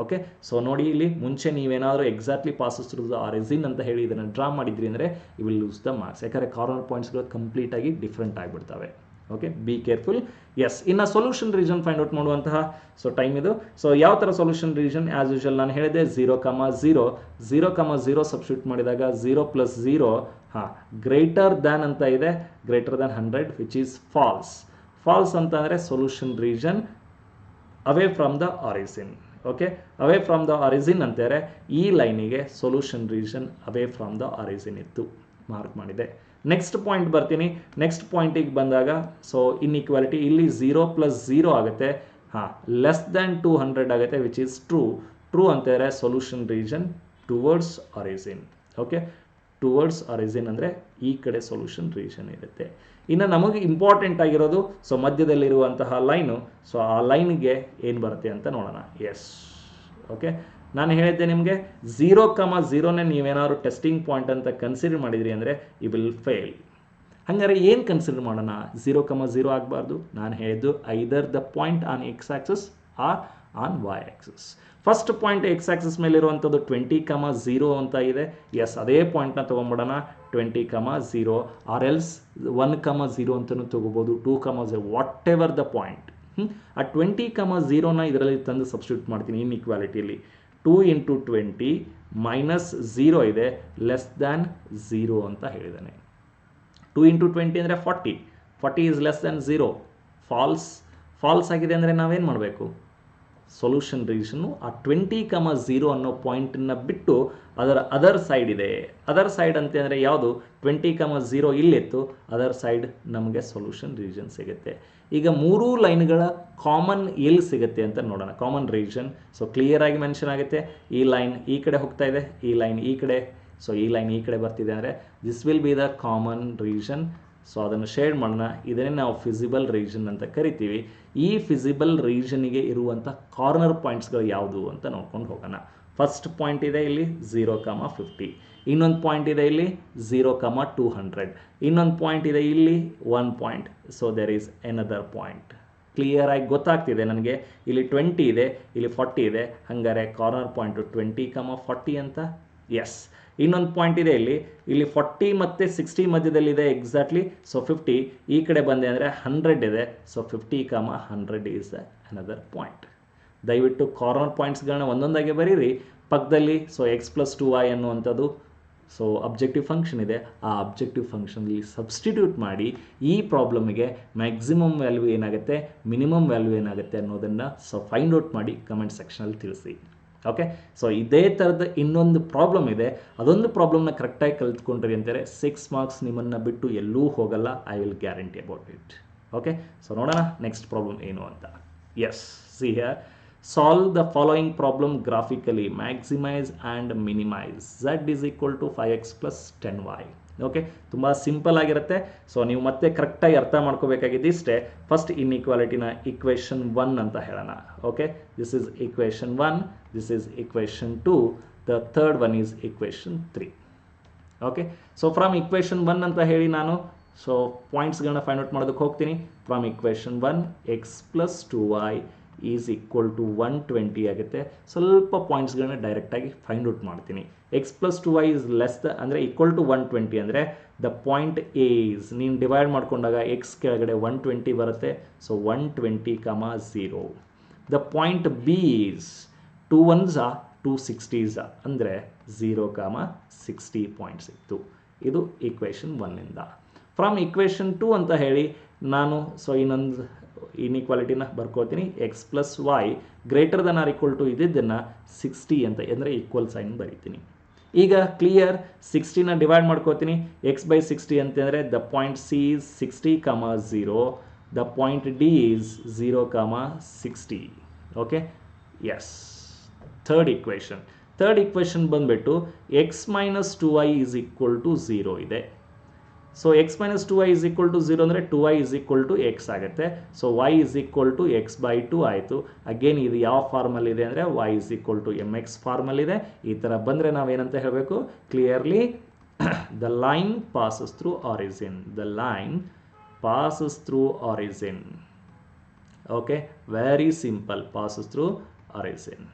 Okay, so ನೋಡಿ ಇಲ್ಲಿ ಮುಂಚೆ ನೀವೇನಾದರೂ exactly passes through the origin ಅಂತ ಹೇಳಿ ಇದನ್ನು ಡ್ರಾ ಮಾಡಿದ್ರಿ ಅಂದರೆ you will lose the marks. ಯಾಕಂದರೆ ಕಾರ್ನರ್ ಪಾಯಿಂಟ್ಸ್ಗಳು ಕಂಪ್ಲೀಟಾಗಿ ಡಿಫ್ರೆಂಟ್ ಆಗಿಬಿಡ್ತವೆ. Okay, be careful. ಎಸ್, ಇನ್ನು ಸೊಲ್ಯೂಷನ್ ರೀಜನ್ ಫೈಂಡ್ ಔಟ್ ಮಾಡುವಂತಹ ಸೊ ಟೈಮ್ ಇದು. ಸೊ ಯಾವ ಥರ ಸೊಲ್ಯೂಷನ್ ರೀಜನ್? ಆಸ್ ಯೂಶುವಲ್ ನಾನು ಹೇಳಿದೆ 0,0 ಸಬ್ಸ್ಟಿಟ್ಯೂಟ್ ಮಾಡಿದಾಗ 0 + 0 ಗ್ರೇಟರ್ ದ್ಯಾನ್ ಅಂತ ಇದೆ, greater than 100 which is false. False ಅಂತಂದರೆ solution region away from the origin. Okay, away from the origin ಅಂತಾರೆ. ಈ ಲೈನಿಗೆ solution region away from the origin ಇತ್ತು, ಮಾರ್ಕ್ ಮಾಡಿದೆ. ನೆಕ್ಸ್ಟ್ ಪಾಯಿಂಟ್ ಬರ್ತೀನಿ. ನೆಕ್ಸ್ಟ್ ಪಾಯಿಂಟಿಗೆ ಬಂದಾಗ ಸೊ ಇನ್ಇಕ್ವಾಲಿಟಿ ಇಲ್ಲಿ 0 + 0 ಆಗುತ್ತೆ, ಲೆಸ್ ದ್ಯಾನ್ 200 ಆಗುತ್ತೆ ವಿಚ್ ಈಸ್ ಟ್ರೂ ಅಂತಾರೆ. Solution region towards origin. Okay, towards origin ಅಂದರೆ ಈ ಕಡೆ ಸೊಲ್ಯೂಷನ್ ರೀಜನ್ ಇರುತ್ತೆ. ಇನ್ನು ನಮಗೆ ಇಂಪಾರ್ಟೆಂಟ್ ಆಗಿರೋದು ಸೊ ಮಧ್ಯದಲ್ಲಿರುವಂತಹ ಲೈನು. ಸೊ ಆ ಲೈನ್ಗೆ ಏನು ಬರುತ್ತೆ ಅಂತ ನೋಡೋಣ. ಎಸ್, ಓಕೆ, ನಾನು ಹೇಳಿದ್ದೆ ನಿಮಗೆ 0,0ನೇ ನೀವೇನಾದ್ರು ಟೆಸ್ಟಿಂಗ್ ಪಾಯಿಂಟ್ ಅಂತ ಕನ್ಸಿಡರ್ ಮಾಡಿದ್ರಿ ಅಂದರೆ ಯು ವಿಲ್ ಫೇಲ್. ಹಾಗಾದ್ರೆ ಏನು ಕನ್ಸಿಡರ್ ಮಾಡೋಣ? 0,0 ಆಗಬಾರ್ದು. ನಾನು ಹೇಳಿದ್ದು either the point on x axis or on y axis. First point x axis ಮೇಲೆ ಇರುವಂಥದ್ದು 20,0 ಅಂತ ಇದೆ. ಎಸ್, ಅದೇ ಪಾಯಿಂಟ್ನ ತೊಗೊಂಬಿಡೋಣ 20,0 ಆರ್ ಎಲ್ಸ್ 1,0 ಅಂತಲೂ ತೊಗೋಬೋದು, 2,0 ವಾಟ್ ಎವರ್ ದ ಪಾಯಿಂಟ್. ಆ 20,0ನ ಇದರಲ್ಲಿ ತಂದು ಸಬ್ಸ್ಟಿಟ್ಯೂಟ್ ಮಾಡ್ತೀನಿ ಇನ್ಇಕ್ವಾಲಿಟಿಯಲ್ಲಿ. 2 × 20 -0 ಇದೆ, ಲೆಸ್ ದ್ಯಾನ್ 0 ಅಂತ ಹೇಳಿದ್ದಾನೆ. 2 × 20 ಅಂದರೆ 40 ಈಸ್ ಲೆಸ್ ದ್ಯಾನ್ 0. ಫಾಲ್ಸ್ ಆಗಿದೆ ಅಂದರೆ ನಾವೇನು ಮಾಡಬೇಕು? ಸೊಲ್ಯೂಷನ್ ರೀಜನ್ನು ಆ 20,0 ಅನ್ನೋ ಪಾಯಿಂಟನ್ನು ಬಿಟ್ಟು ಅದರ್ ಸೈಡ್ ಇದೆ. ಅದರ್ ಸೈಡ್ ಅಂತ ಅಂದರೆ ಯಾವುದು? 20,0 ಇಲ್ಲಿತ್ತು, ಅದರ್ ಸೈಡ್ ನಮಗೆ ಸೊಲ್ಯೂಷನ್ ರೀಜನ್ ಸಿಗುತ್ತೆ. ಈಗ ಮೂರೂ ಲೈನ್ಗಳ ಕಾಮನ್ ಎಲ್ಲಿ ಸಿಗುತ್ತೆ ಅಂತ ನೋಡೋಣ. ಕಾಮನ್ ರೀಜನ್ ಸೊ ಕ್ಲಿಯರ್ ಆಗಿ ಮೆನ್ಷನ್ ಆಗುತ್ತೆ. ಈ ಲೈನ್ ಈ ಕಡೆ ಹೋಗ್ತಾ ಇದೆ, ಈ ಲೈನ್ ಈ ಕಡೆ, ಸೊ ಈ ಲೈನ್ ಈ ಕಡೆ ಬರ್ತಿದೆ ಅಂದರೆ this will be the common region. So ಅದನ್ನು ಶೇಡ್ ಮಾಡೋಣ. ಇದನ್ನೇ ನಾವು ಫಿಸಿಬಲ್ ರೀಜನ್ ಅಂತ ಕರಿತೀವಿ. ಈ ಫಿಸಿಬಲ್ ರೀಜನ್ಗೆ ಇರುವಂಥ ಕಾರ್ನರ್ ಪಾಯಿಂಟ್ಸ್ಗಳು ಯಾವುದು ಅಂತ ನೋಡ್ಕೊಂಡು ಹೋಗೋಣ. ಫಸ್ಟ್ ಪಾಯಿಂಟ್ ಇದೆ ಇಲ್ಲಿ 0,50. ಇನ್ನೊಂದು ಪಾಯಿಂಟ್ ಇದೆ ಇಲ್ಲಿ 0,200. ಇನ್ನೊಂದು ಪಾಯಿಂಟ್ ಇದೆ ಇಲ್ಲಿ 1 point. So there is another point. Clear ಆಗಿ ಗೊತ್ತಾಗ್ತಿದೆ ನನಗೆ. ಇಲ್ಲಿ 20 ಇದೆ, ಇಲ್ಲಿ 40 ಇದೆ. ಹಾಗಾದ್ರೆ ಕಾರ್ನರ್ ಪಾಯಿಂಟು 20,40 ಅಂತ. ಎಸ್, ಇನ್ನೊಂದು ಪಾಯಿಂಟ್ ಇದೆ ಇಲ್ಲಿ 40 ಮತ್ತು 60 ಮಧ್ಯದಲ್ಲಿದೆ ಎಕ್ಸಾಕ್ಟ್ಲಿ. ಸೊ 50 ಈ ಕಡೆ ಬಂದೆ ಅಂದರೆ 100 ಇದೆ. So 50,100 is another point. ದಯವಿಟ್ಟು ಕಾರ್ನರ್ ಪಾಯಿಂಟ್ಸ್ಗಳನ್ನ ಒಂದೊಂದಾಗಿ ಬರೀರಿ ಪಕ್ಕದಲ್ಲಿ. ಸೊ x + 2y ಅನ್ನುವಂಥದ್ದು ಸೊ ಅಬ್ಜೆಕ್ಟಿವ್ ಫಂಕ್ಷನ್ ಇದೆ. ಆ ಅಬ್ಜೆಕ್ಟಿವ್ ಫಂಕ್ಷನಲ್ಲಿ ಸಬ್ಸ್ಟಿಟ್ಯೂಟ್ ಮಾಡಿ ಈ ಪ್ರಾಬ್ಲಮಿಗೆ ಮ್ಯಾಕ್ಸಿಮಮ್ ವ್ಯಾಲ್ಯೂ ಏನಾಗುತ್ತೆ, ಮಿನಿಮಮ್ ವ್ಯಾಲ್ಯೂ ಏನಾಗುತ್ತೆ ಅನ್ನೋದನ್ನು ಸೊ ಫೈಂಡ್ ಔಟ್ ಮಾಡಿ ಕಮೆಂಟ್ ಸೆಕ್ಷನಲ್ಲಿ ತಿಳಿಸಿ. ಓಕೆ, ಸೊ ಇದೇ ಥರದ ಇನ್ನೊಂದು ಪ್ರಾಬ್ಲಮ್ ಇದೆ. ಅದೊಂದು ಪ್ರಾಬ್ಲಮ್ನ ಕರೆಕ್ಟಾಗಿ ಕಲಿತ್ಕೊಂಡ್ರಿ ಅಂತಾರೆ 6 ಮಾರ್ಕ್ಸ್ ನಿಮ್ಮನ್ನು ಬಿಟ್ಟು ಎಲ್ಲೂ ಹೋಗಲ್ಲ. I will guarantee about it. Okay, so ನೋಡೋಣ ನೆಕ್ಸ್ಟ್ ಪ್ರಾಬ್ಲಮ್ ಏನು ಅಂತ. Yes, see here. Solve the following problem graphically. Maximize and minimize. Z is equal to 5x plus 10y. Okay, ತುಂಬ ಸಿಂಪಲ್ ಆಗಿರುತ್ತೆ. ಸೊ ನೀವು ಮತ್ತೆ ಕರೆಕ್ಟಾಗಿ ಅರ್ಥ ಮಾಡ್ಕೋಬೇಕಾಗಿದ್ದಿಷ್ಟೇ. ಫಸ್ಟ್ ಇನ್ಇಕ್ವಾಲಿಟಿನ ಇಕ್ವೇಷನ್ 1 ಅಂತ ಹೇಳೋಣ. Okay, this is equation 1, this is equation 2, the third one is equation 3. Okay, so from equation 1 ಅಂತ ಹೇಳಿ ನಾನು ಸೊ ಪಾಯಿಂಟ್ಸ್ಗಳನ್ನ ಫೈಂಡ್ ಔಟ್ ಮಾಡೋದಕ್ಕೆ ಹೋಗ್ತೀನಿ. From equation 1 x + 2y is equal to 120 ಆಗುತ್ತೆ. ಸ್ವಲ್ಪ ಪಾಯಿಂಟ್ಸ್ಗಳನ್ನ ಡೈರೆಕ್ಟಾಗಿ ಫೈಂಡ್ ಔಟ್ ಮಾಡ್ತೀನಿ. x + 2y ಈಸ್ ಲೆಸ್ ಅಂದರೆ ಈಕ್ವಲ್ ಟು 120 ಅಂದರೆ ದ ಪಾಯಿಂಟ್ ಎ ಈಸ್, ನೀನು ಡಿವೈಡ್ ಮಾಡ್ಕೊಂಡಾಗ x ಕೆಳಗಡೆ 120 ಬರುತ್ತೆ. So 120,0. The point B is 2 1s 260s ಅಂದರೆ 0,60 ಪಾಯಿಂಟ್ಸ್ ಇತ್ತು. ಇದು ಇಕ್ವೇಷನ್ 1ಇಂದ. ಫ್ರಮ್ ಇಕ್ವೇಷನ್ 2 ಅಂತ ಹೇಳಿ ನಾನು ಸೊ ಇನ್ನೊಂದು ಇನ್ಇಕ್ವಾಲಿಟಿನ ಬರ್ಕೋತೀನಿ. x + y greater than or equal to ಇದ್ದಿದ್ದನ್ನು 60 ಅಂತ ಅಂದರೆ ಈಕ್ವಲ್ ಸೈನ್ ಬರೀತೀನಿ. ಈಗ ಕ್ಲಿಯರ್ 60ನ ಡಿವೈಡ್ ಮಾಡ್ಕೋತೀನಿ. x/60 ಅಂತಂದರೆ the point C is 60,0, the point D is 0,60. Okay, yes. Third equation ಬಂದುಬಿಟ್ಟು x - 2y is equal to 0 ಇದೆ. ಸೊ x - 2y is equal to 0 ಅಂದರೆ 2y is equal to x ಆಗುತ್ತೆ. So y is equal to x/2 ಆಯಿತು. ಅಗೇನ್ ಇದು ಯಾವ ಫಾರ್ಮಲ್ಲಿದೆ ಅಂದರೆ y is equal to mx ಫಾರ್ಮಲ್ಲಿದೆ. ಈ ಥರ ಬಂದರೆ ನಾವೇನಂತ ಹೇಳಬೇಕು? Clearly the line passes through origin. The line passes through origin. Okay, very simple. Passes through origin.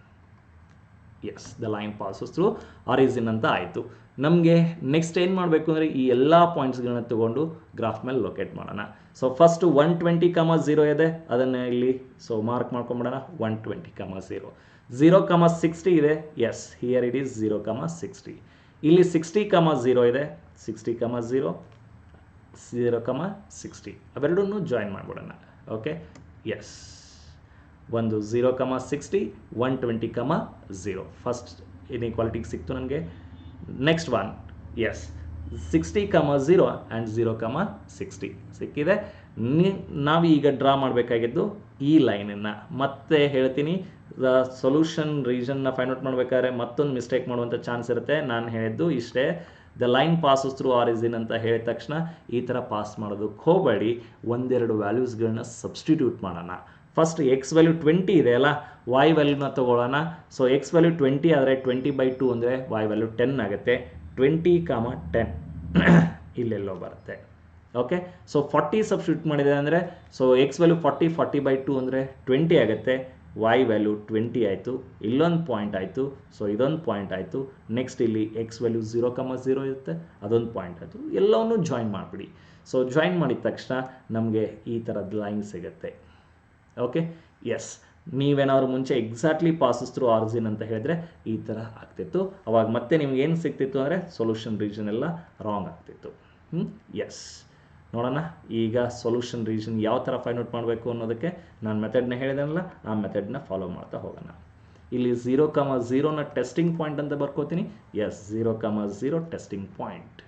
Yes, the line passes through origin ಅಂತ ಆಯಿತು. ನಮಗೆ ನೆಕ್ಸ್ಟ್ ಏನು ಮಾಡಬೇಕು ಅಂದರೆ ಈ ಎಲ್ಲ ಪಾಯಿಂಟ್ಸ್ಗಳನ್ನ ತೊಗೊಂಡು ಗ್ರಾಫ್ ಮೇಲೆ ಲೊಕೇಟ್ ಮಾಡೋಣ. ಸೊ ಫಸ್ಟು 120, 0 ಇದೆ, ಅದನ್ನು ಇಲ್ಲಿ ಸೊ ಮಾರ್ಕ್ ಮಾಡ್ಕೊಂಬಿಡೋಣ. 120, 0, 0, 60 ಇದೆ. Yes, here it is 0, 60. ಇಲ್ಲಿ 60, 0 ಇದೆ. 60, 0, 0, 60 ಅವೆರಡನ್ನೂ ಜಾಯಿನ್ ಮಾಡಿಬಿಡೋಣ. ಓಕೆ, ಎಸ್, ಒಂದು 0, 60, 120, 0 ಫಸ್ಟ್ ಇನ್ಇಕ್ವಾಲಿಟಿಗೆ ಸಿಕ್ತು ನನಗೆ. ನೆಕ್ಸ್ಟ್ ಒನ್, ಎಸ್, 60, 0 ಆ್ಯಂಡ್ 0, 60 ಸಿಕ್ಕಿದೆ. ನಾವು ಈಗ ಡ್ರಾ ಮಾಡಬೇಕಾಗಿದ್ದು ಈ ಲೈನನ್ನು. ಮತ್ತೆ ಹೇಳ್ತೀನಿ, ಸೊಲ್ಯೂಷನ್ ರೀಜನ್ನ ಫೈಂಡ್ ಔಟ್ ಮಾಡಬೇಕಾದ್ರೆ ಮತ್ತೊಂದು ಮಿಸ್ಟೇಕ್ ಮಾಡುವಂಥ ಚಾನ್ಸ್ ಇರುತ್ತೆ. ನಾನು ಹೇಳಿದ್ದು ಇಷ್ಟೇ, the line passes through origin ಅಂತ ಹೇಳಿದ ತಕ್ಷಣ ಈ ಥರ ಪಾಸ್ ಮಾಡೋದಕ್ಕೆ ಹೋಗಬೇಡಿ. ಒಂದೆರಡು ವ್ಯಾಲ್ಯೂಸ್ಗಳನ್ನ ಸಬ್ಸ್ಟಿಟ್ಯೂಟ್ ಮಾಡೋಣ. ಫಸ್ಟ್ ಎಕ್ಸ್ ವ್ಯಾಲ್ಯೂ 20 ಇದೆ ಅಲ್ಲ, ವೈ ವ್ಯಾಲ್ಯೂನ ತೊಗೊಳ್ಳೋಣ. ಸೊ ಎಕ್ಸ್ ವ್ಯಾಲ್ಯೂ 20 ಆದರೆ 20/2 ಅಂದರೆ ವೈ ವ್ಯಾಲ್ಯೂ 10 ಆಗುತ್ತೆ. 20, 10 ಇಲ್ಲೆಲ್ಲೋ ಬರುತ್ತೆ. ಓಕೆ, ಸೊ 40 ಸಬ್ಸ್ಟಿಟ್ಯೂಟ್ ಮಾಡಿದೆ ಅಂದರೆ ಸೊ ಎಕ್ಸ್ ವ್ಯಾಲ್ಯೂ 40, 40/2 ಅಂದರೆ 20 ಆಗುತ್ತೆ. ವೈ ವ್ಯಾಲ್ಯೂ 20 ಆಯಿತು. ಇಲ್ಲೊಂದು ಪಾಯಿಂಟ್ ಆಯಿತು. ಸೊ ಇದೊಂದು ಪಾಯಿಂಟ್ ಆಯಿತು. ನೆಕ್ಸ್ಟ್ ಇಲ್ಲಿ ಎಕ್ಸ್ ವ್ಯಾಲ್ಯೂ 0, 0 ಇರುತ್ತೆ, ಅದೊಂದು ಪಾಯಿಂಟ್ ಆಯಿತು. ಎಲ್ಲವನ್ನೂ ಜಾಯಿನ್ ಮಾಡಿಬಿಡಿ. ಸೊ ಜಾಯಿನ್ ಮಾಡಿದ ತಕ್ಷಣ ನಮಗೆ ಈ ಥರದ ಲೈನ್ ಸಿಗುತ್ತೆ. ಓಕೆ, ಎಸ್, ನೀವೇನಾದ್ರು ಮುಂಚೆ ಎಕ್ಸಾಕ್ಟ್ಲಿ ಪಾಸಸ್ ಥ್ರೂ ಆರಿಜಿನ್ ಅಂತ ಹೇಳಿದ್ರೆ ಈ ಥರ ಆಗ್ತಿತ್ತು. ಅವಾಗ ಮತ್ತೆ ನಿಮ್ಗೆ ಏನು ಸಿಗ್ತಿತ್ತು ಅಂದರೆ ಸೊಲ್ಯೂಷನ್ ರೀಜನ್ ಎಲ್ಲ ರಾಂಗ್ ಆಗ್ತಿತ್ತು. ಎಸ್, ನೋಡೋಣ ಈಗ ಸೊಲ್ಯೂಷನ್ ರೀಜನ್ ಯಾವ ಥರ ಫೈಂಡ್ ಔಟ್ ಮಾಡಬೇಕು ಅನ್ನೋದಕ್ಕೆ ನಾನು ಮೆಥಡ್ನ ಹೇಳಿದೆನಲ್ಲ, ಆ ಮೆಥಡ್ನ ಫಾಲೋ ಮಾಡ್ತಾ ಹೋಗೋಣ. ಇಲ್ಲಿ 0, 0ನ ಟೆಸ್ಟಿಂಗ್ ಪಾಯಿಂಟ್ ಅಂತ ಬರ್ಕೋತೀನಿ. S, 0, 0 testing point.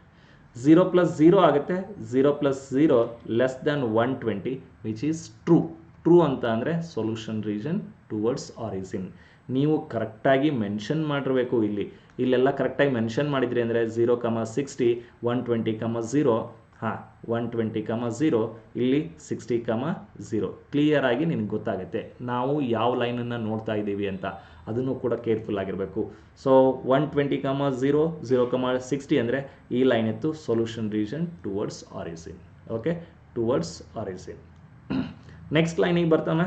0 + 0 ಆಗುತ್ತೆ. 0 + 0 < 120 ವಿಚ್ ಈಸ್ ಟ್ರೂ. ಟ್ರೂ ಅಂತ ಅಂದರೆ ಸೊಲ್ಯೂಷನ್ ರೀಜನ್ ಟುವರ್ಡ್ಸ್ ಆರಿಜಿನ್. ನೀವು ಕರೆಕ್ಟಾಗಿ ಮೆನ್ಷನ್ ಮಾಡಿರಬೇಕು. ಇಲ್ಲೆಲ್ಲ ಕರೆಕ್ಟಾಗಿ ಮೆನ್ಷನ್ ಮಾಡಿದ್ರಿ ಅಂದರೆ 0, 60, 120, 0, 120, 0, ಇಲ್ಲಿ 60, 0 ಕ್ಲಿಯರ್ ಆಗಿ ನಿನಗೆ ಗೊತ್ತಾಗುತ್ತೆ ನಾವು ಯಾವ ಲೈನನ್ನು ನೋಡ್ತಾ ಇದ್ದೀವಿ ಅಂತ. ಅದನ್ನು ಕೂಡ ಕೇರ್ಫುಲ್ ಆಗಿರಬೇಕು. ಸೊ 120, 0, 0, 60 ಅಂದರೆ ಈ ಲೈನ್ ಇತ್ತು solution region towards origin. Okay, towards origin. Next ಲೈನಿಗೆ ಬರ್ತಾನೆ.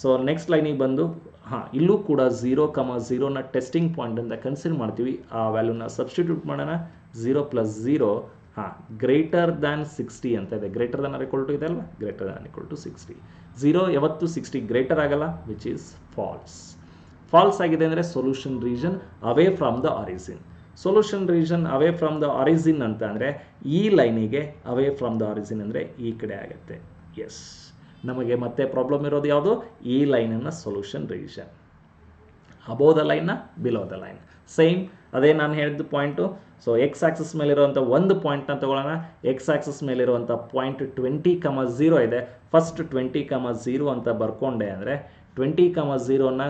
ಸೊ ನೆಕ್ಸ್ಟ್ ಲೈನಿಗೆ ಬಂದು ಇಲ್ಲೂ ಕೂಡ 0, 0ನ ಟೆಸ್ಟಿಂಗ್ ಪಾಯಿಂಟ್ ಅಂತ ಕನ್ಸಿಡರ್ ಮಾಡ್ತೀವಿ. ಆ ವ್ಯಾಲ್ಯೂನ ಸಬ್ಸ್ಟಿಟ್ಯೂಟ್ ಮಾಡೋಣ. 0 + 0 ಗ್ರೇಟರ್ ದ್ಯಾನ್ 60 ಅಂತ ಇದೆ. Greater than or equal to ಇದೆ ಅಲ್ವಾ, ಗ್ರೇಟರ್ ದ್ಯಾನ್ ಈಕ್ವಲ್ ಟು 60. 0 ಯಾವತ್ತು 60 ಗ್ರೇಟರ್ ಆಗಲ್ಲ, ವಿಚ್ ಈಸ್ ಫಾಲ್ಸ್. ಫಾಲ್ಸ್ ಆಗಿದೆ ಅಂದರೆ solution region away from the origin. Solution region away from the origin ಅಂತ ಅಂದರೆ ಈ ಲೈನಿಗೆ ಅವೇ ಫ್ರಮ್ ದ ಆರಿಜಿನ್ ಅಂದರೆ ಈ ಕಡೆ ಆಗುತ್ತೆ. ಎಸ್, ನಮಗೆ ಮತ್ತೆ ಪ್ರಾಬ್ಲಮ್ ಇರೋದು ಯಾವುದು, ಈ ಲೈನನ್ನು ಸೊಲ್ಯೂಷನ್ ರೀಜನ್. ಅಬೋವ್ ದ ಲೈನ್ನ, ಬಿಲೋ ದ ಲೈನ್, ಸೇಮ್ ಅದೇ ನಾನು ಹೇಳಿದ್ದು ಪಾಯಿಂಟು. ಸೊ ಎಕ್ಸ್ ಆಕ್ಸಿಸ್ ಮೇಲಿರುವಂಥ ಒಂದು ಪಾಯಿಂಟ್ನ ತಗೊಳ್ಳೋಣ. ಎಕ್ಸ್ ಆಕ್ಸಿಸ್ ಮೇಲಿರುವಂಥ ಪಾಯಿಂಟ್ 20, 0 ಇದೆ. ಫಸ್ಟ್ 20, 0 ಅಂತ ಬರ್ಕೊಂಡೆ ಅಂದರೆ 20, 0ನ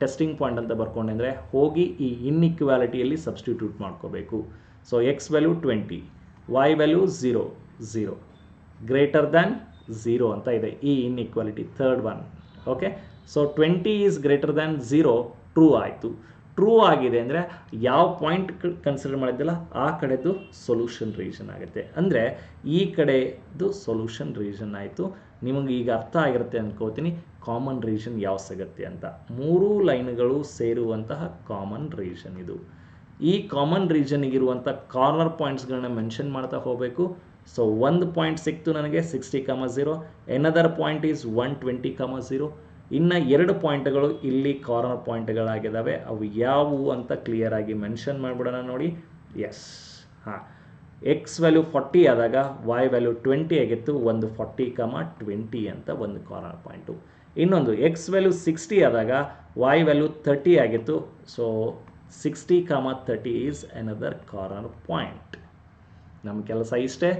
ಟೆಸ್ಟಿಂಗ್ ಪಾಯಿಂಟ್ ಅಂತ ಬರ್ಕೊಂಡೆ ಅಂದರೆ ಹೋಗಿ ಈ ಇನ್ಇಕ್ವಾಲಿಟಿಯಲ್ಲಿ ಸಬ್ಸ್ಟಿಟ್ಯೂಟ್ ಮಾಡ್ಕೋಬೇಕು. So x value 20, y value 0, 0 greater than 0 ಅಂತ ಇದೆ ಈ ಇನ್ಇಕ್ವಾಲಿಟಿ, third one. Okay, so 20 is greater than 0 true ಆಯಿತು. ಟ್ರೂ ಆಗಿದೆ ಅಂದರೆ ಯಾವ ಪಾಯಿಂಟ್ ಕನ್ಸಿಡರ್ ಮಾಡಿದ್ದಲ್ಲ ಆ ಕಡೆದು ಸೊಲ್ಯೂಷನ್ ರೀಜನ್ ಆಗುತ್ತೆ. ಅಂದರೆ ಈ ಕಡೆದು ಸೊಲ್ಯೂಷನ್ ರೀಜನ್ ಆಯಿತು. ನಿಮಗೆ ಈಗ ಅರ್ಥ ಆಗಿರುತ್ತೆ ಅಂದ್ಕೋತೀನಿ ಕಾಮನ್ ರೀಜನ್ ಯಾವ ಸಿಗುತ್ತೆ ಅಂತ. ಮೂರೂ ಲೈನ್ಗಳು ಸೇರುವಂತಹ ಕಾಮನ್ ರೀಜನ್ ಇದು. ಈ ಕಾಮನ್ ರೀಜನ್ಗಿರುವಂಥ ಕಾರ್ನರ್ ಪಾಯಿಂಟ್ಸ್ಗಳನ್ನ ಮೆನ್ಷನ್ ಮಾಡ್ತಾ ಹೋಗಬೇಕು. ಸೊ ಒಂದು ಪಾಯಿಂಟ್ ಸಿಕ್ತು ನನಗೆ 60, 0, ಎನದರ್ ಪಾಯಿಂಟ್ ಈಸ್ 120, 0. ಇನ್ನು ಎರಡು ಪಾಯಿಂಟ್ಗಳು ಇಲ್ಲಿ ಕಾರ್ನರ್ ಪಾಯಿಂಟ್ಗಳಾಗಿದ್ದಾವೆ. ಅವು ಯಾವುವು ಅಂತ ಕ್ಲಿಯರ್ ಆಗಿ ಮೆನ್ಷನ್ ಮಾಡಿಬಿಡೋಣ ನೋಡಿ. ಎಸ್, ಎಕ್ಸ್ ವ್ಯಾಲ್ಯೂ 40 ಆದಾಗ ವೈ ವ್ಯಾಲ್ಯೂ 20 ಆಗಿತ್ತು. ಒಂದು 40, 20 ಅಂತ ಒಂದು ಕಾರ್ನರ್ ಪಾಯಿಂಟು. ಇನ್ನೊಂದು ಎಕ್ಸ್ ವ್ಯಾಲ್ಯೂ 60 ಆದಾಗ ವೈ ವ್ಯಾಲ್ಯೂ 30 ಆಗಿತ್ತು. So 60, 30 is another corner point. ನಮ್ಮ ಕೆಲಸ ಇಷ್ಟೇ,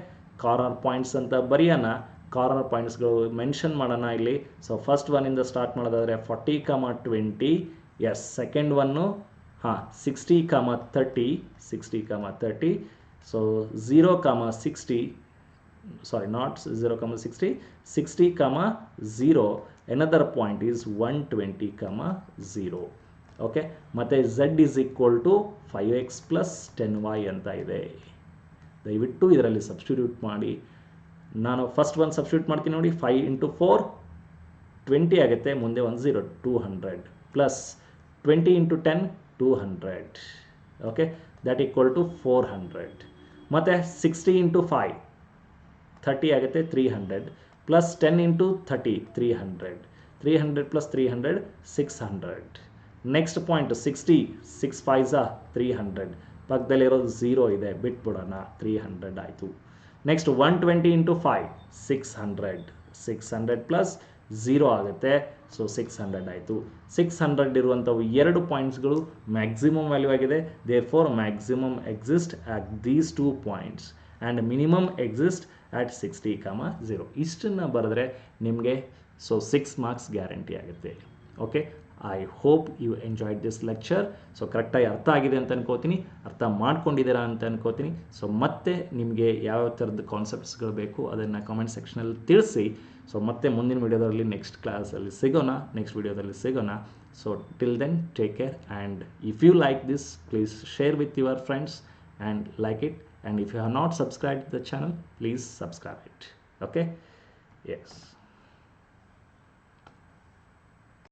ಕಾರ್ನರ್ ಪಾಯಿಂಟ್ಸ್ ಅಂತ ಬರೆಯೋಣ. ಕಾರ್ನರ್ ಪಾಯಿಂಟ್ಸ್ಗಳು ಮೆನ್ಷನ್ ಮಾಡೋಣ ಇಲ್ಲಿ. ಸೊ ಫಸ್ಟ್ ಒನ್ನಿಂದ ಸ್ಟಾರ್ಟ್ ಮಾಡೋದಾದರೆ 40, 20. Yes, second one 60, 30. 60, 30. So 0, 60. Sorry, not 0, 60. 60, 0. Another point is 120, 0. Okay, ಮತ್ತು z is equal to 5x + 10y ಅಂತ ಇದೆ. ದಯವಿಟ್ಟು ಇದರಲ್ಲಿ ಸಬ್ಸ್ಟಿಟ್ಯೂಟ್ ಮಾಡಿ. ನಾನು ಫಸ್ಟ್ ಒಂದು ಸಬ್ಸ್ಟಿಟ್ಯೂಟ್ ಮಾಡ್ತೀನಿ ನೋಡಿ. 5 × 4 20 ಆಗುತ್ತೆ. ಮುಂದೆ ಒಂದು 0, 200 + 20 × 10 200. Okay, that equal to 400. ಮತ್ತು 60 ಇಂಟು 5 30 ಆಗುತ್ತೆ 300 plus 10 into 30 300 plus 300 600. Next point 60 6 5 300, ಪಕ್ಕದಲ್ಲಿರೋದು 0 ಇದೆ ಬಿಟ್ಬಿಡೋಣ, 300 ಆಯಿತು. ನೆಕ್ಸ್ಟ್ 120 ಇಂಟು 5 600 ಪ್ಲಸ್ 0 ಆಗುತ್ತೆ, ಸೊ 600 ಆಯಿತು. 600 ಇರುವಂಥವು ಎರಡು ಪಾಯಿಂಟ್ಸ್ಗಳು ಮ್ಯಾಕ್ಸಿಮಮ್ ವ್ಯಾಲ್ಯೂ ಆಗಿದೆ. Therefore maximum exist at these 2 points and minimum exist at 60, 0. ಇಷ್ಟನ್ನು ಬರೆದ್ರೆ ನಿಮಗೆ ಸೊ 6 ಮಾರ್ಕ್ಸ್ ಗ್ಯಾರಂಟಿ ಆಗುತ್ತೆ. Okay, I hope you enjoyed this lecture. So ಕರೆಕ್ಟಾಗಿ ಅರ್ಥ ಆಗಿದೆ ಅಂತ ಅನ್ಕೋತೀನಿ, ಅರ್ಥ ಮಾಡ್ಕೊಂಡಿದ್ದೀರಾ ಅಂತ ಅನ್ಕೋತೀನಿ. ಸೊ ಮತ್ತೆ ನಿಮಗೆ ಯಾವ ಥರದ ಕಾನ್ಸೆಪ್ಟ್ಸ್ಗಳು ಬೇಕು ಅದನ್ನು ಕಾಮೆಂಟ್ ಸೆಕ್ಷನಲ್ಲಿ ತಿಳಿಸಿ. ಸೊ ಮತ್ತೆ ಮುಂದಿನ ವಿಡಿಯೋದಲ್ಲಿ ನೆಕ್ಸ್ಟ್ ವಿಡಿಯೋದಲ್ಲಿ ಸಿಗೋಣ. So till then take care, and if you like this please share with your friends and like it. And if you have not subscribed to the channel, please subscribe it. Okay? Yes.